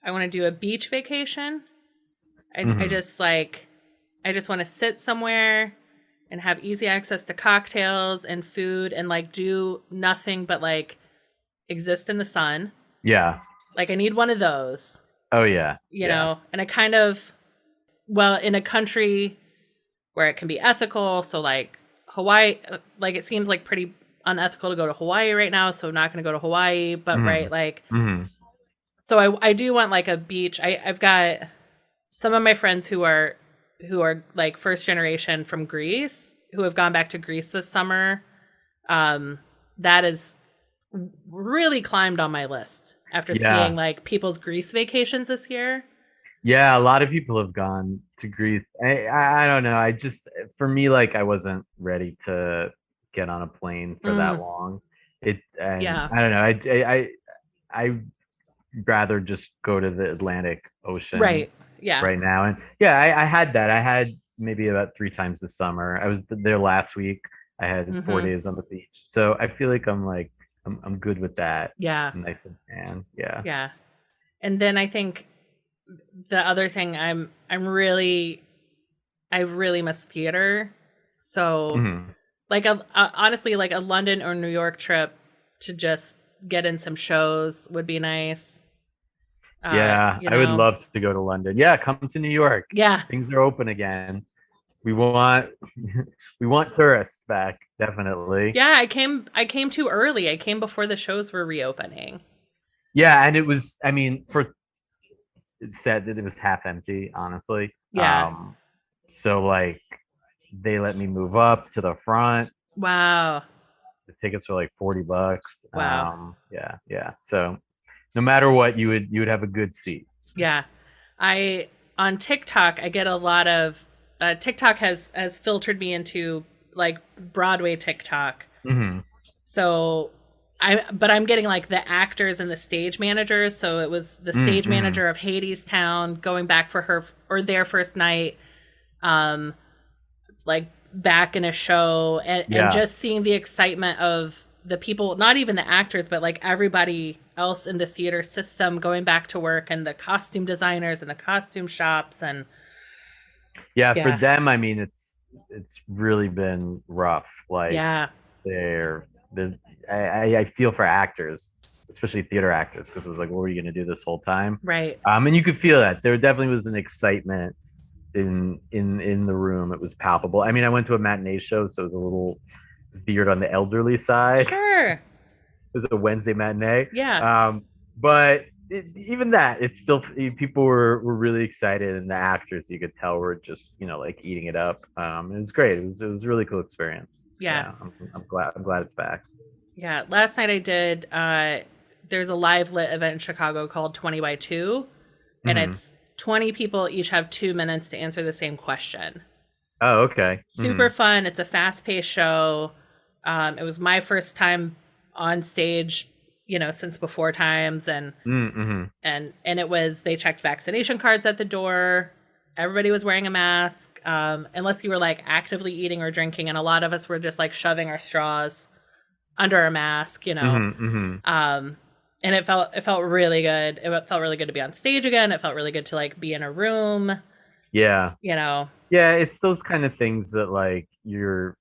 I want to do a beach vacation. I Hmm. just like, I just want to sit somewhere and have easy access to cocktails and food and like do nothing but like exist in the sun. Yeah. Like I need one of those, Oh yeah. you Yeah. know, and I kind of, well, in a country where it can be ethical. So like Hawaii, like it seems like pretty unethical to go to Hawaii right now. So I'm not going to go to Hawaii, but Hmm. right. Like, Hmm. so I do want like a beach. I've got some of my friends who are like first generation from Greece who have gone back to Greece this summer. That is really climbed on my list after seeing Yeah. like people's Greece vacations this year. Yeah. A lot of people have gone to Greece. I don't know. I just for me like I wasn't ready to get on a plane for that Mm, long. It and yeah. I don't know. I rather just go to the Atlantic Ocean Right. Yeah. right now. And yeah, I had that. I had maybe about 3 times this summer. I was there last week. I had four Hmm. days on the beach. So I feel like I'm good with that. Yeah. I'm nice and tan. Yeah. Yeah. And then I think the other thing I really miss theater. So Hmm. like honestly like a London or New York trip to just get in some shows would be nice. Yeah, You I would know. love to go to London. Yeah, come to New York. Yeah. Things are open again. We want we want tourists back, definitely. Yeah, I came too early. I came before the shows were reopening. Yeah, and it was I mean, for it said that it was half empty, honestly. Yeah. So like they let me move up to the front. Wow. The tickets were like $40. Wow. Yeah, yeah. So no matter what, you would have a good seat. Yeah. On TikTok, I get a lot of TikTok has filtered me into like Broadway TikTok. Hmm. So I'm getting like the actors and the stage managers. So it was the stage Mm-hmm. manager of Hadestown going back for her or their first night, like back in a show, and Yeah. just seeing the excitement of the people, not even the actors, but like everybody else in the theater system going back to work, and the costume designers and the costume shops. And Yeah, for yeah, them, I mean, it's really been rough. Like yeah, they're I feel for actors, especially theater actors, because it was like, what were you gonna do this whole time? right. And you could feel that there definitely was an excitement in the room. It was palpable. I mean, I went to a matinee show, so it was a little veered on the elderly side. Sure. It was a Wednesday matinee. Yeah. But even that, it's still people were really excited, and the actors you could tell were just like eating it up. It was great. It was a really cool experience. Yeah. Yeah, I'm glad it's back. Yeah. Last night I did, there's a live lit event in Chicago called 20 by 2, and Hmm. it's 20 people each have 2 minutes to answer the same question. Oh, okay. Hmm. Super fun. It's a fast paced show. It was my first time on stage, since before times, and Mm-hmm. it was, they checked vaccination cards at the door. Everybody was wearing a mask, unless you were like actively eating or drinking, and a lot of us were just like shoving our straws under our mask. Mm-hmm. Mm-hmm. And it felt really good. It felt really good to be on stage again. It felt really good to like be in a room, Yeah. you know. Yeah, it's those kind of things that like you're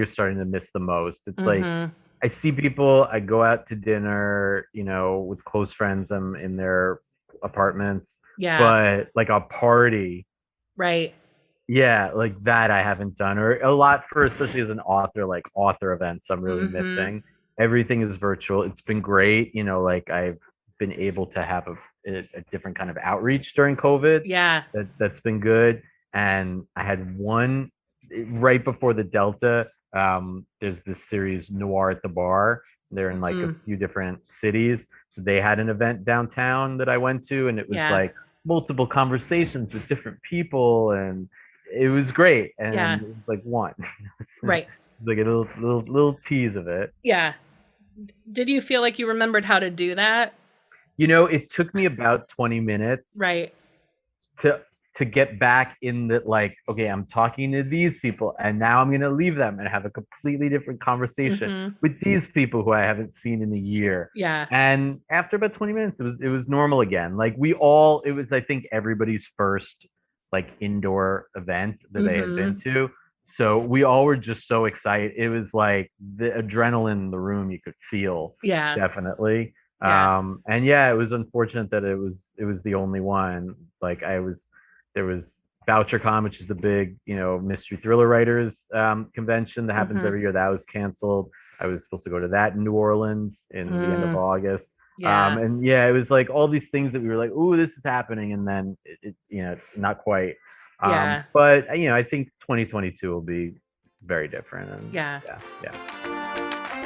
starting to miss the most. It's like Mhm. I see people, I go out to dinner, with close friends, I'm in their apartments, Yeah. but like a party, Right. yeah, like that I haven't done, or a lot for, especially as an author, like author events I'm really Mhm. missing. Everything is virtual. It's been great, like I've been able to have a different kind of outreach during COVID. Yeah. That's been good. And I had one right before the Delta. There's this series Noir at the Bar. They're in like a Mm. few different cities. So they had an event downtown that I went to, and it was Yeah. like multiple conversations with different people, and it was great. Yeah. And it was like one, Right. like a little tease of it. Yeah. Did you feel like you remembered how to do that? It took me about 20 minutes Right. to get back in the, like, okay, I'm talking to these people, and now I'm going to leave them and have a completely different conversation Mhm. with these people who I haven't seen in a year. Yeah. And after about 20 minutes, it was normal again. Like it was, I think, everybody's first like indoor event that they had been Mhm. to. So we all were just so excited. It was like the adrenaline in the room you could feel, Yeah. definitely. Yeah. And yeah, it was unfortunate that it was the only one. Like there was VoucherCon, which is the big, mystery thriller writers convention that happens Mhm. every year. That was canceled. I was supposed to go to that in New Orleans in the end of Mm. August. Yeah. And yeah, it was like all these things that we were like, "Ooh, this is happening," and then not quite. Yeah. But I think 2022 will be very different. And Yeah. yeah, yeah.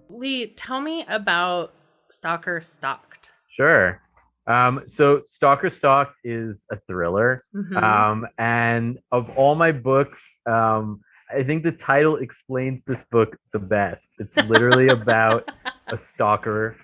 Lee, tell me about Stalker Stalked. Sure. So Stalker Stalked is a thriller. Mhm. And of all my books, I think the title explains this book the best. It's literally about a stalker.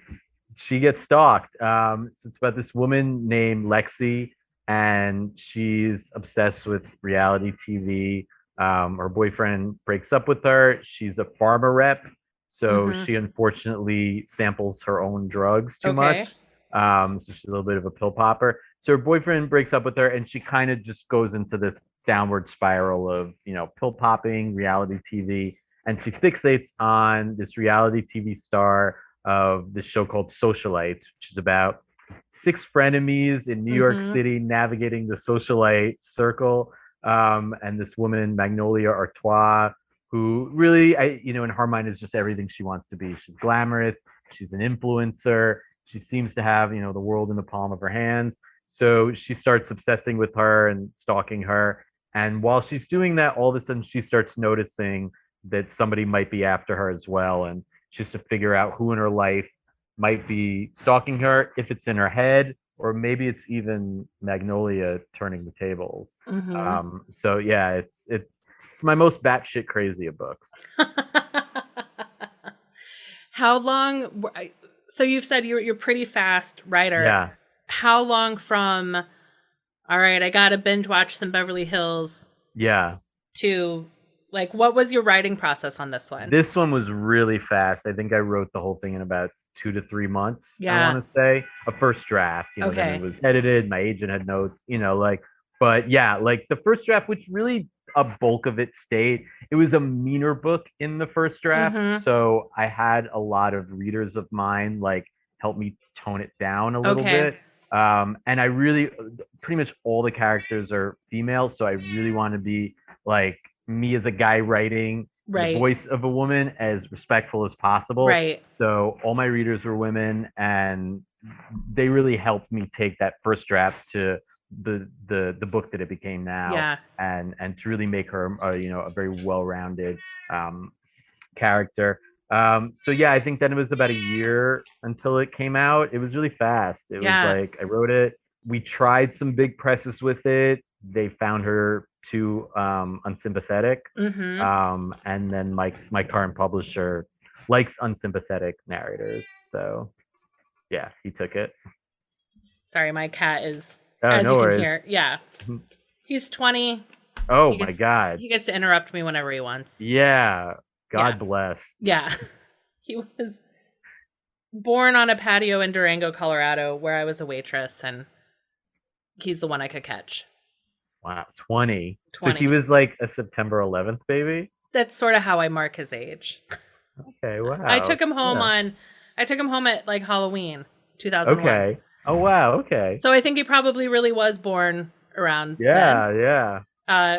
She gets stalked. So it's about this woman named Lexi, and she's obsessed with reality TV. Her boyfriend breaks up with her. She's a pharma rep, so Mhm. she unfortunately samples her own drugs too Okay. much. So she's a little bit of a pill popper. So her boyfriend breaks up with her, and she kind of just goes into this downward spiral of, pill popping, reality TV, and she fixates on this reality TV star of this show called Socialite, which is about six frenemies in New York Mhm. City navigating the socialite circle. And this woman, Magnolia Artois, who really, in her mind is just everything she wants to be. She's glamorous. She's an influencer. She seems to have, the world in the palm of her hands. So she starts obsessing with her and stalking her. And while she's doing that, all of a sudden she starts noticing that somebody might be after her as well. And she has to figure out who in her life might be stalking her, if it's in her head, or maybe it's even Magnolia turning the tables. So yeah, it's my most batshit crazy of books. How long? So you've said you're pretty fast writer. Yeah. How long from, all right, I got to binge watch some Beverly Hills Yeah. to like, what was your writing process on this one? This one was really fast. I think I wrote the whole thing in about 2 to 3 months. I Yeah. want to say a first draft, then Okay. it was edited. My agent had notes, but yeah, like the first draft, which really a bulk of it stayed. It was a meaner book in the first draft. So I had a lot of readers of mine like help me tone it down a little Okay. bit. And I really, pretty much all the characters are female. So I really want to be like me as a guy writing the Right. voice of a woman as respectful as possible. Right. So all my readers were women, and they really helped me take that first draft to the book that it became now. Yeah. And to really make her a very well-rounded character. So yeah, I think then it was about a year until it came out. It was really fast. It was like I wrote it. We tried some big presses with it. They found her too unsympathetic. And then my current publisher likes unsympathetic narrators. So yeah, he took it. Sorry, my cat is, Oh, as no you can worries. hear. Yeah. He's 20. Oh He my gets- God. He gets to interrupt me whenever he wants. Yeah. God Yeah. bless. Yeah. He was born on a patio in Durango, Colorado, where I was a waitress, and he's the one I could catch. Wow. 20. So 20. he was like a September 11th baby? That's sort of how I mark his age. Okay, wow. I took him home at like Halloween 2001. Okay. Oh wow, okay. So I think he probably really was born around Yeah, then. yeah.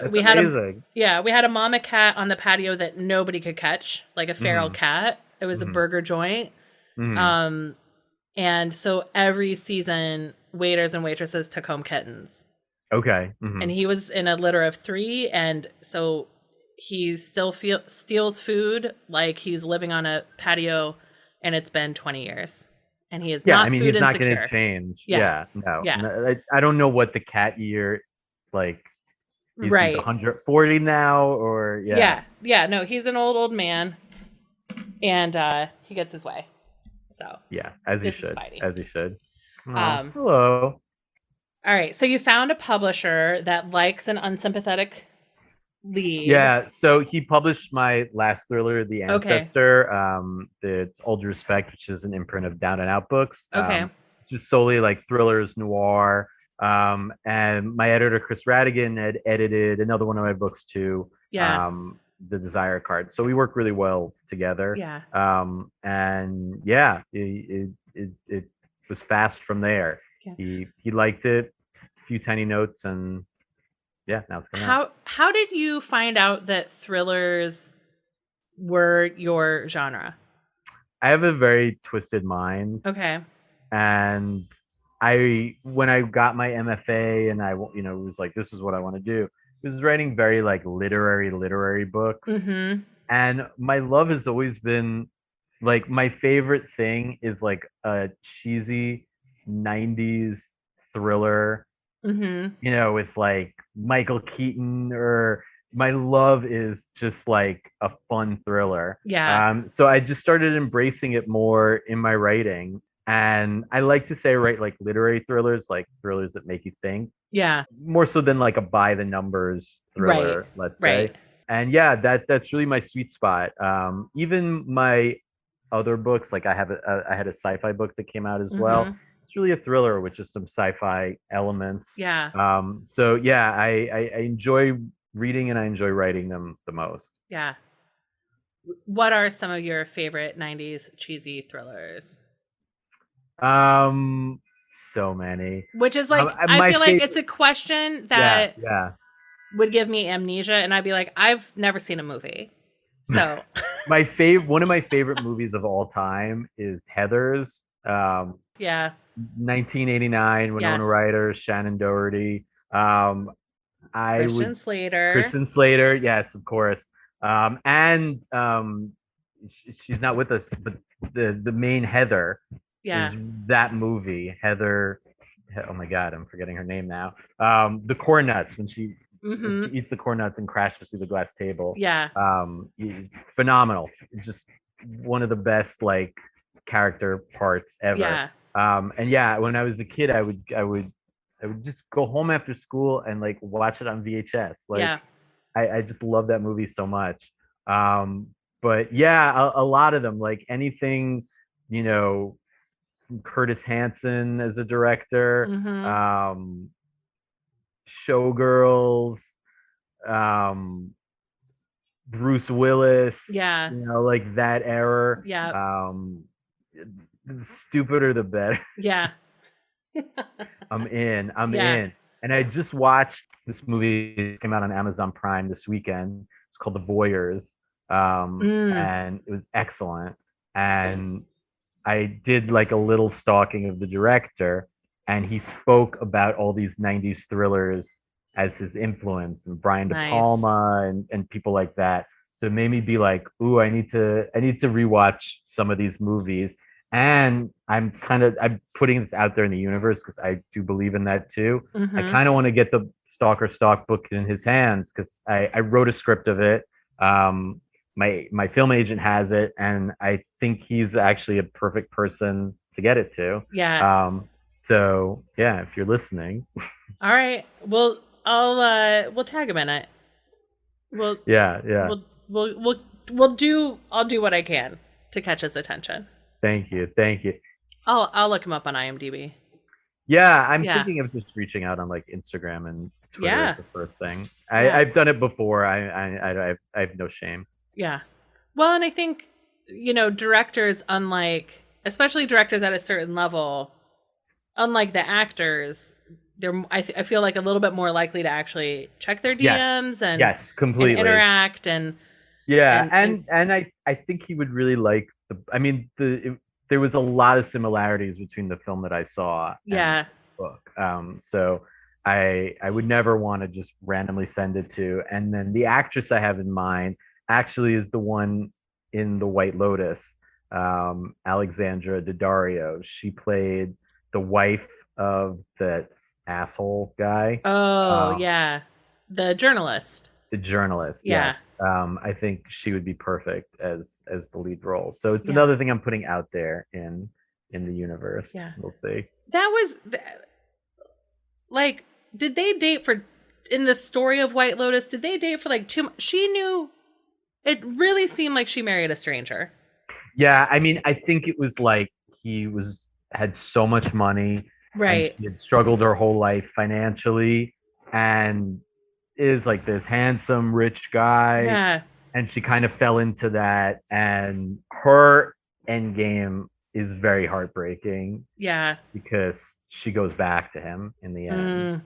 We That's had amazing. we had a mama cat on the patio that nobody could catch, like a feral cat. It was a burger joint. And so every season, waiters and waitresses took home kittens. Okay. And he was in a litter of 3, and so he still steals food like he's living on a patio, and it's been 20 years. And he is not food he's not insecure. going to change. Yeah. No. Yeah. No, I don't know what the cat year, like, he's Right. 140 now, or Yeah. No, he's an old man, and he gets his way. So yeah, as he This is should. Spidey. As he should. all Hello. right. So you found a publisher that likes an unsympathetic lead. Yeah, so he published my last thriller, The Okay. Ancestor. It's All Due Respect, which is an imprint of Down and Out books. Okay. Just solely like thrillers, noir. And my editor, Chris Radigan, had edited another one of my books too. Yeah. The Desire Card. So we work really well together. Yeah. And yeah, it was fast from there. Yeah. He liked it, a few tiny notes, and yeah, now it's coming out. How did you find out that thrillers were your genre? I have a very twisted mind, Okay. and when I got my MFA and I was like, this is what I want to do. I was writing very like literary books, and my love has always been like, my favorite thing is like a cheesy 90s thriller, with like Michael Keaton, or my love is just like a fun thriller. Yeah. So I just started embracing it more in my writing. And I like to say I write like literary thrillers, like thrillers that make you think. Yeah. More so than like a by the numbers thriller, let's say. Right. And yeah, that's really my sweet spot. Even my other books, like I had a sci-fi book that came out as well. It's really a thriller with just some sci-fi elements. Yeah. So yeah, I enjoy reading and I enjoy writing them the most. Yeah. What are some of your favorite 90s cheesy thrillers? So many. Which is like, I feel like it's a question that yeah. would give me amnesia, and I'd be like, I've never seen a movie. So one of my favorite movies of all time is Heathers. Yeah. 1989, Winona Ryder, Shannon Doherty. I Christian would Slater. Kristen Slater, yes, of course. And she's not with us, but the main Heather Yeah. is that movie. Heather, oh my God, I'm forgetting her name now. The corn nuts when she eats the corn nuts and crashes through the glass table. Yeah. Phenomenal. Just one of the best like character parts ever. Yeah. And yeah, when I was a kid, I would just go home after school and like watch it on VHS. Like Yeah. I just love that movie so much. But yeah, a lot of them, like anything, you know, Curtis Hanson as a director, Showgirls, um, Bruce Willis, Yeah. you know, like that era. Yeah. The stupider the better. Yeah. I'm in. Yeah. And I just watched this movie. It came out on Amazon Prime this weekend. It's called The Voyeurs. And it was excellent. And I did like a little stalking of the director, and he spoke about all these 90s thrillers as his influence, and Brian De Nice. Palma and people like that. So it made me be like, ooh, I need to rewatch some of these movies. And I'm putting this out there in the universe because I do believe in that too. I kind of want to get the Stalker Stock book in his hands because I wrote a script of it. My film agent has it, and I think he's actually a perfect person to get it to. Yeah. So yeah, if you're listening. All right. Well, we'll tag him in it. I'll do what I can to catch his attention. Thank you. I'll look him up on IMDb. Yeah, I'm thinking of just reaching out on like Instagram and Twitter as the first thing. I've done it before. I have no shame. Yeah. Well, and I think, you know, directors, especially directors at a certain level, unlike the actors, I feel like a little bit more likely to actually check their DMs and completely and interact and I think he would really like there was a lot of similarities between the film that I saw and the book. So I would never want to just randomly send it to. And then the actress I have in mind actually is the one in The White Lotus, Alexandra Daddario. She played the wife of that asshole guy. The journalist. Yes. I think she would be perfect as the lead role. So it's another thing I'm putting out there in the universe. We'll see. That was like, did they date in the story of White Lotus? Did they date for like 2 months? She knew. It really seemed like she married a stranger. Yeah, I mean, I think it was like he had so much money, right? She had struggled her whole life financially, and is like this handsome rich guy, and she kind of fell into that, and her end game is very heartbreaking, because she goes back to him in the end.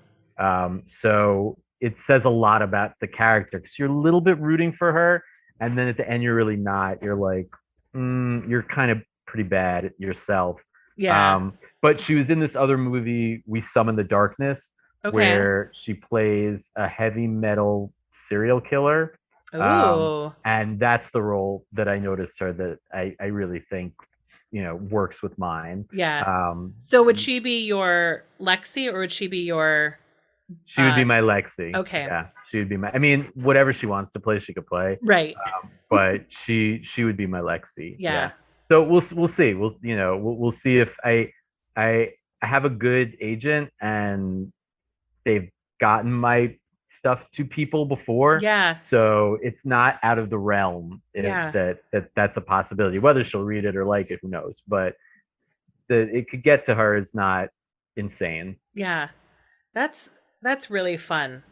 So it says a lot about the character because you're a little bit rooting for her, and then at the end you're really not. You're like, you're kind of pretty bad yourself. But she was in this other movie, We Summon the Darkness, where she plays a heavy metal serial killer. And that's the role that I noticed her that I really think, you know, works with mine. So would she be your Lexi, or would she be your... She would be my Lexi. Okay. Yeah, she would be my... I mean, whatever she wants to play, she could play. Right. But she would be my Lexi. Yeah. So we'll see. We'll see if I have a good agent and they've gotten my stuff to people before. So it's not out of the realm that's a possibility. Whether she'll read it or like it, who knows? But it could get to her is not insane. Yeah. That's really fun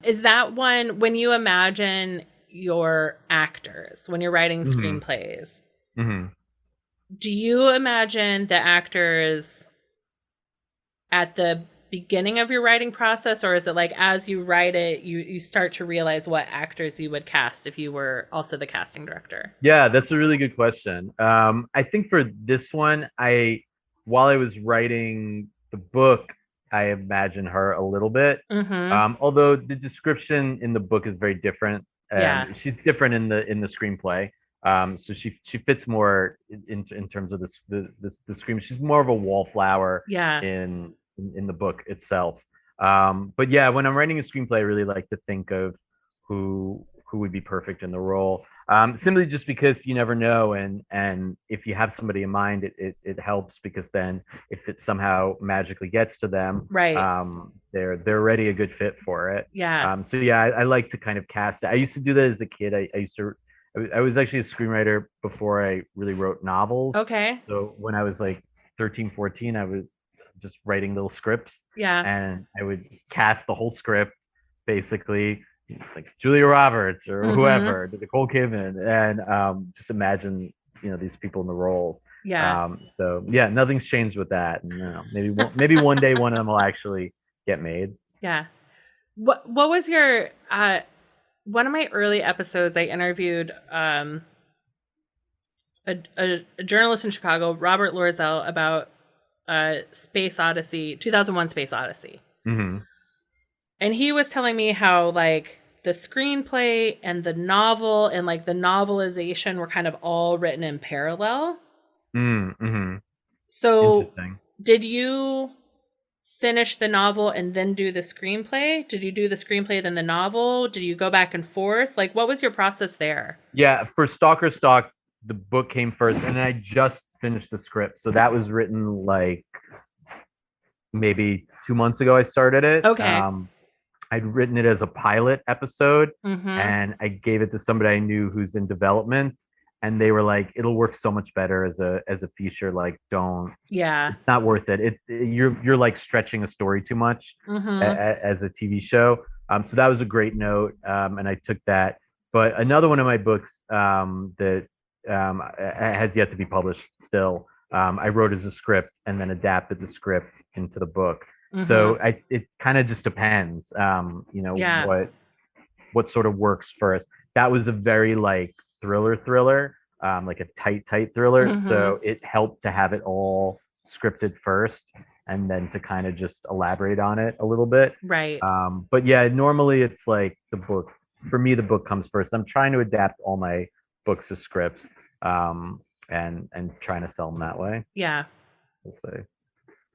is that one when you imagine your actors, when you're writing screenplays, do you imagine the actors at the beginning of your writing process, or is it like as you write it, you start to realize what actors you would cast if you were also the casting director? Yeah, that's a really good question. I think for this one, while I was writing the book, I imagine her a little bit. Mm-hmm. Although the description in the book is very different, Yeah. and she's different in the screenplay. So she fits more in terms of the scream. She's more of a wallflower Yeah. in the book itself. But yeah, when I'm writing a screenplay, I really like to think of who would be perfect in the role. Simply just because you never know, and if you have somebody in mind, it helps because then if it somehow magically gets to them, Right. they're already a good fit for it. Yeah. So yeah, I like to kind of cast it. I used to do that as a kid. I used to. I was actually a screenwriter before I really wrote novels. Okay. So when I was like 13, 14, I was just writing little scripts Yeah. and I would cast the whole script basically like Julia Roberts or Mm-hmm. whoever, Nicole Kidman, and just imagine these people in the roles. Yeah. So yeah, nothing's changed with that. And maybe one day one of them will actually get made. Yeah. What was your one of my early episodes I interviewed a journalist in Chicago, Robert Lorzell, about Space Odyssey, 2001 Space Odyssey. Mm-hmm. And he was telling me how like the screenplay and the novel and like the novelization were kind of all written in parallel. Mm-hmm. So Interesting. did you finish the novel and then do the screenplay? Did you do the screenplay then the novel? Did you go back and forth? Like what was your process there? Yeah, for Stalker Stalk, the book came first, and I just finished the script. So that was written like maybe 2 months ago. I started it. Okay. I'd written it as a pilot episode, Mm-hmm. and I gave it to somebody I knew who's in development, and they were like, "It'll work so much better as a feature. Like, don't. Yeah. It's not worth it. You're like stretching a story too much Mm-hmm. as a TV show." So that was a great note, and I took that. But another one of my books that has yet to be published still. I wrote as a script and then adapted the script into the book. Mm-hmm. So it kind of just depends, Yeah. what sort of works first. That was a very like thriller, like a tight thriller. Mm-hmm. So it helped to have it all scripted first and then to kind of just elaborate on it a little bit. Right. But yeah, normally it's like the book. For me, the book comes first. I'm trying to adapt all my books as scripts, and trying to sell them that way. Yeah. We'll see.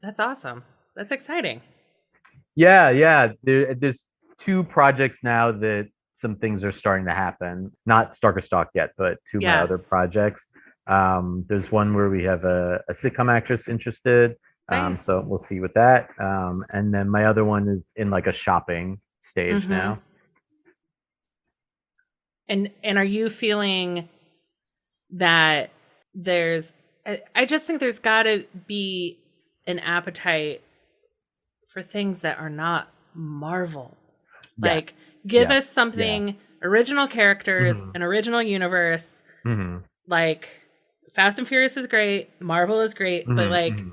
That's awesome. That's exciting. Yeah. There's 2 projects now that some things are starting to happen. Not Stalker Stalk yet, but 2 of my other projects. There's one where we have a sitcom actress interested. Nice. So we'll see with that. And then my other one is in like a shopping stage Mm-hmm. now. And are you feeling that I just think there's got to be an appetite for things that are not Marvel. Yes. Like, give Yes. us something original characters, Mhm. an original universe. Mm-hmm. Like, Fast and Furious is great, Marvel is great, but Mhm, like, mhm.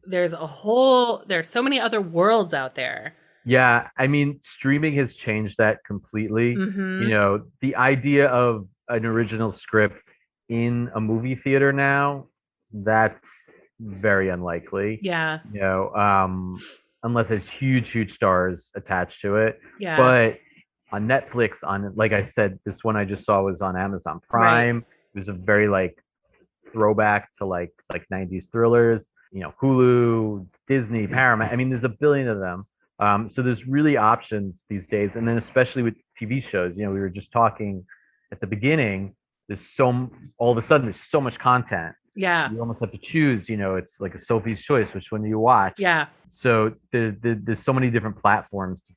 there's so many other worlds out there. Yeah, I mean, streaming has changed that completely. Mm-hmm. The idea of an original script in a movie theater now, that's very unlikely. Yeah. Unless there's huge stars attached to it. Yeah. But on Netflix, like I said, this one I just saw was on Amazon Prime. It was a very like throwback to like 90s thrillers. Hulu, Disney, Paramount. I mean, there's a billion of them. So there's really options these days, and then especially with TV shows. We were just talking at the beginning. All of a sudden there's so much content. Yeah. You almost have to choose. It's like a Sophie's Choice. Which one do you watch? Yeah. So there's so many different platforms to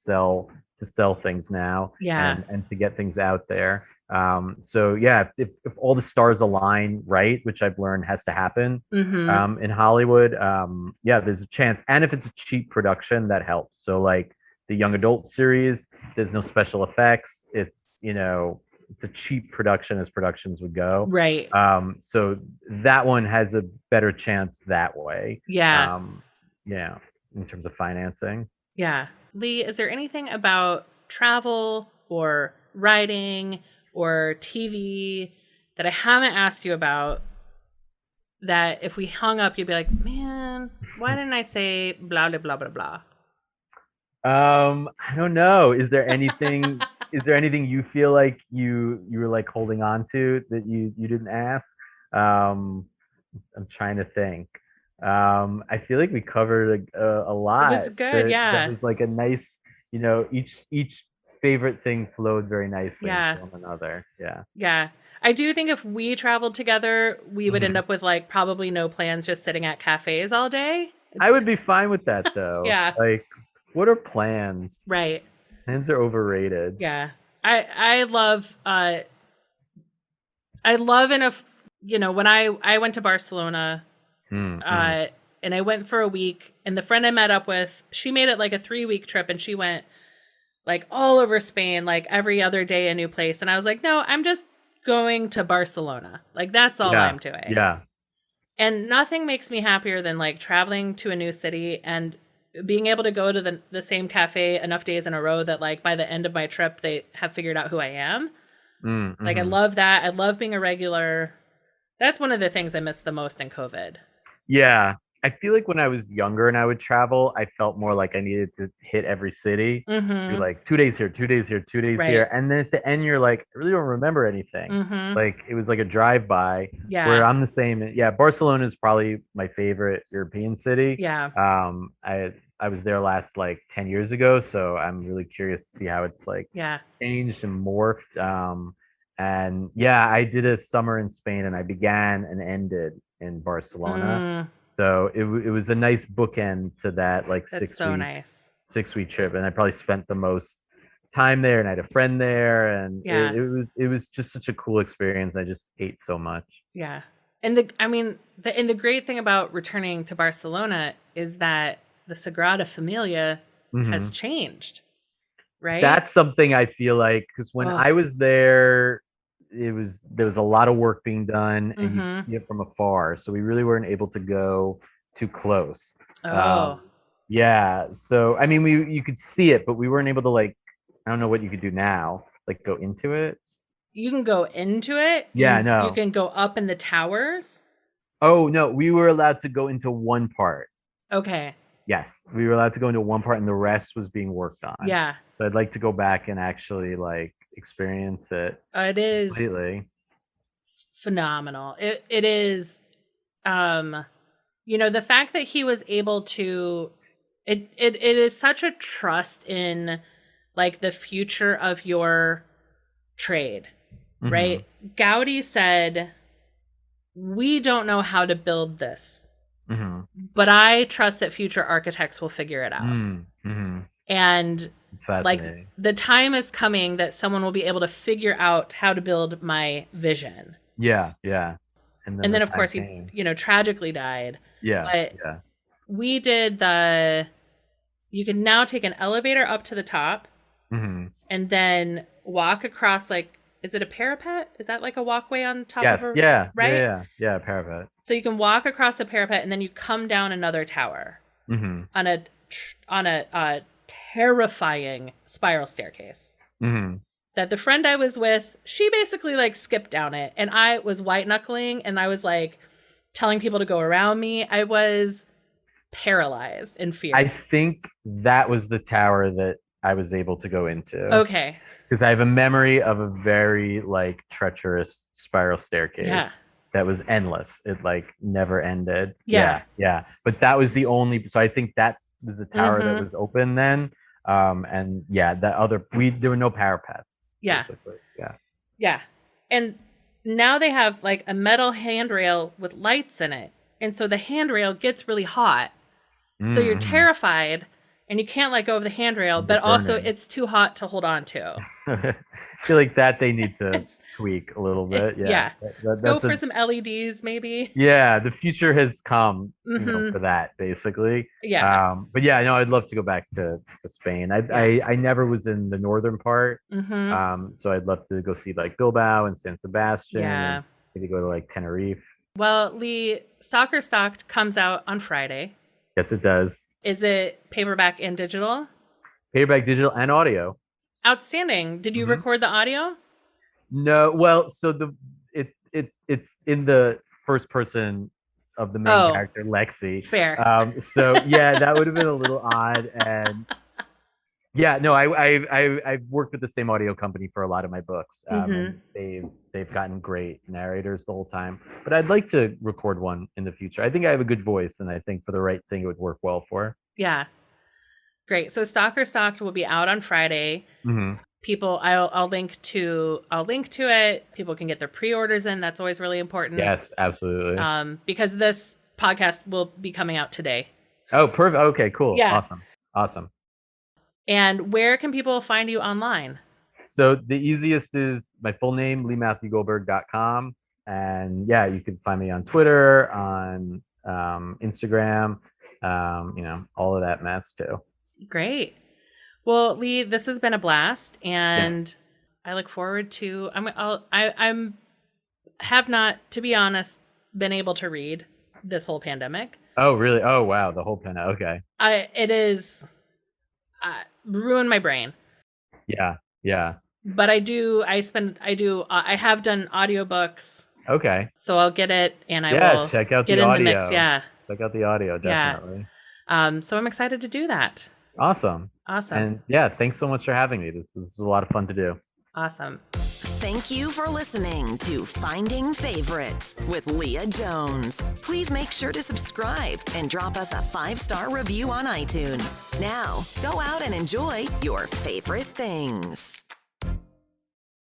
sell things now. Yeah. And to get things out there. So yeah, if all the stars align right, which I've learned has to happen Mm-hmm. in Hollywood, yeah, there's a chance. And if it's a cheap production, that helps. So like the young adult series, there's no special effects. It's a cheap production as productions would go. Right. So that one has a better chance that way. Yeah. Yeah, in terms of financing. Yeah. Lee, is there anything about travel or writing or TV that I haven't asked you about that if we hung up, you'd be like, man, why didn't I say blah, blah, blah, blah, blah? I don't know. Is there anything you feel like you were like holding on to that you didn't ask? Um, I'm trying to think. I feel like we covered a It lot. was good. That Yeah. was like a nice, each favorite thing flowed very nicely into Yeah. one another. Yeah. Yeah. I do think if we traveled together, we would end Mhm. up with like probably no plans, just sitting at cafes all day. I would be fine with that though. Yeah. Like, what are plans? Right. Plans are overrated. Yeah. I love I love in a when I went to Barcelona Mm-hmm. and I went for a week, and the friend I met up with, she made it like a 3-week trip, and she went like all over Spain, like every other day a new place. And I was like, no, I'm just going to Barcelona. Like that's all Yeah. I'm doing. Yeah. And nothing makes me happier than like traveling to a new city and being able to go to the same cafe enough days in a row that like by the end of my trip they have figured out who I am. Like I Mm-hmm. love that. I love being a regular. That's one of the things I miss the most in COVID. Yeah. I feel like when I was younger and I would travel, I felt more like I needed to hit every city. Do Mm-hmm. like 2 days here, 2 days here, 2 days Right. here. And then at the end, you're like, I really don't remember anything. Mm-hmm. Like it was like a drive by where Yeah. I'm the same. Yeah. Barcelona is probably my favorite European city. Yeah. I was there last like 10 years ago. So I'm really curious to see how it's like Yeah. changed and morphed. And yeah, I did a summer in Spain and I began and ended in Barcelona. Mm, So it was a nice bookend to that like that's so nice. 6 week trip. And I probably spent the most time there and I had a friend there and Yeah. it was just such a cool experience. I just ate so much. Yeah. And the great thing about returning to Barcelona is that the Sagrada Familia has Hmm. changed, right? That's something I feel like because when Oh. I was there, there was a lot of work being done and you Mm-hmm. see it from afar. So we really weren't able to go too close. Oh. Um, yeah. So I mean, you could see it, but we weren't able to like. I don't know what you could do now, like go into it. You can go into it. Yeah. You No. can go up in the towers. Oh no, we were allowed to go into one part. Okay. Yes, we were allowed to go into one part, and the rest was being worked on. Yeah. So I'd like to go back and actually like experience it It is completely. phenomenal. It is the fact that he was able to it is such a trust in like the future of your trade, Hmm. right? Gaudi said, "We don't know how to build this, Hmm. but I trust that future architects will figure it out." Mm-hmm. And It's like fascinating. the time is coming that someone will be able to figure out how to build my vision. Yeah, yeah. And then And the then of time course he, came. tragically died. Yeah, But yeah. we did you can now take an elevator up to the top Hmm. and then walk across, like, is it a parapet? Is that like a walkway on top of Yes, a, yeah, yeah, right? yeah, yeah. Parapet. So you can walk across a parapet and then you come down another tower Hmm. on a terrifying spiral staircase. Hmm. That the friend I was with, she basically like skipped down it, and I was white knuckling and I was like telling people to go around me. I was paralyzed in fear. I think that was the tower that I was able to go into Okay. because I have a memory of a very like treacherous spiral staircase Yeah. that was endless. It like never ended. Yeah. Yeah. But that was the only. So I think that was the tower that Mhm. was open then. And yeah, that other there were no parapets. Yeah. Basically. Yeah. Yeah. And now they have like a metal handrail with lights in it. And so the handrail gets really hot. So you're Mm-hmm. terrified and you can't let go of the handrail, You're but also burning. it's too hot to hold on to. I feel like that they need to It's, tweak a little bit. Yeah. yeah. Let's go That's for a some LEDs maybe. yeah, the future has come, Mhm. for that basically. Yeah. But yeah, I know I'd love to go back to Spain. I never was in the northern part. Mhm. So I'd love to go see like Bilbao and San Sebastian Yeah. and maybe go to like Tenerife. Well, Lee, Stalker Stalked comes out on Friday. Yes, it does. Is it paperback and digital? Paperback, digital, and audio. Outstanding. Did you Mhm. record the audio? No, well, so it's in the first person of the main Oh, character, Lexi. fair. So yeah, that would have been a little odd, and Yeah, no, I've worked with the same audio company for a lot of my books, and they've gotten great narrators the whole time. But I'd like to record one in the future. I think I have a good voice, and I think for the right thing, it would work well for. Yeah. Great. So Stalker Stalked will be out on Friday. Hmm. People, I'll link to it. People can get their pre-orders in. That's always really important. Yes, absolutely. Because this podcast will be coming out today. Oh, perfect. Okay, cool. Yeah. Awesome. And where can people find you online? So the easiest is my full name, LeeMatthewGoldberg.com. And yeah, you can find me on Twitter, on Instagram, all of that mess too. Great. Well, Lee, this has been a blast, and I look forward to. I'm have not, to be honest, been able to read this whole pandemic. Oh, really? Oh, wow. The whole pandemic. Okay. It is ruined my brain. Yeah. But I have done audiobooks. Okay. So I'll get it, and I will check out get the in audio. the mix. Yeah. Check out the audio, definitely. Yeah. So I'm excited to do that. Awesome. And yeah, thanks so much for having me. This was a lot of fun to do. Awesome. Thank you for listening to Finding Favorites with Leah Jones. Please make sure to subscribe and drop us a 5-star review on iTunes. Now, go out and enjoy your favorite things.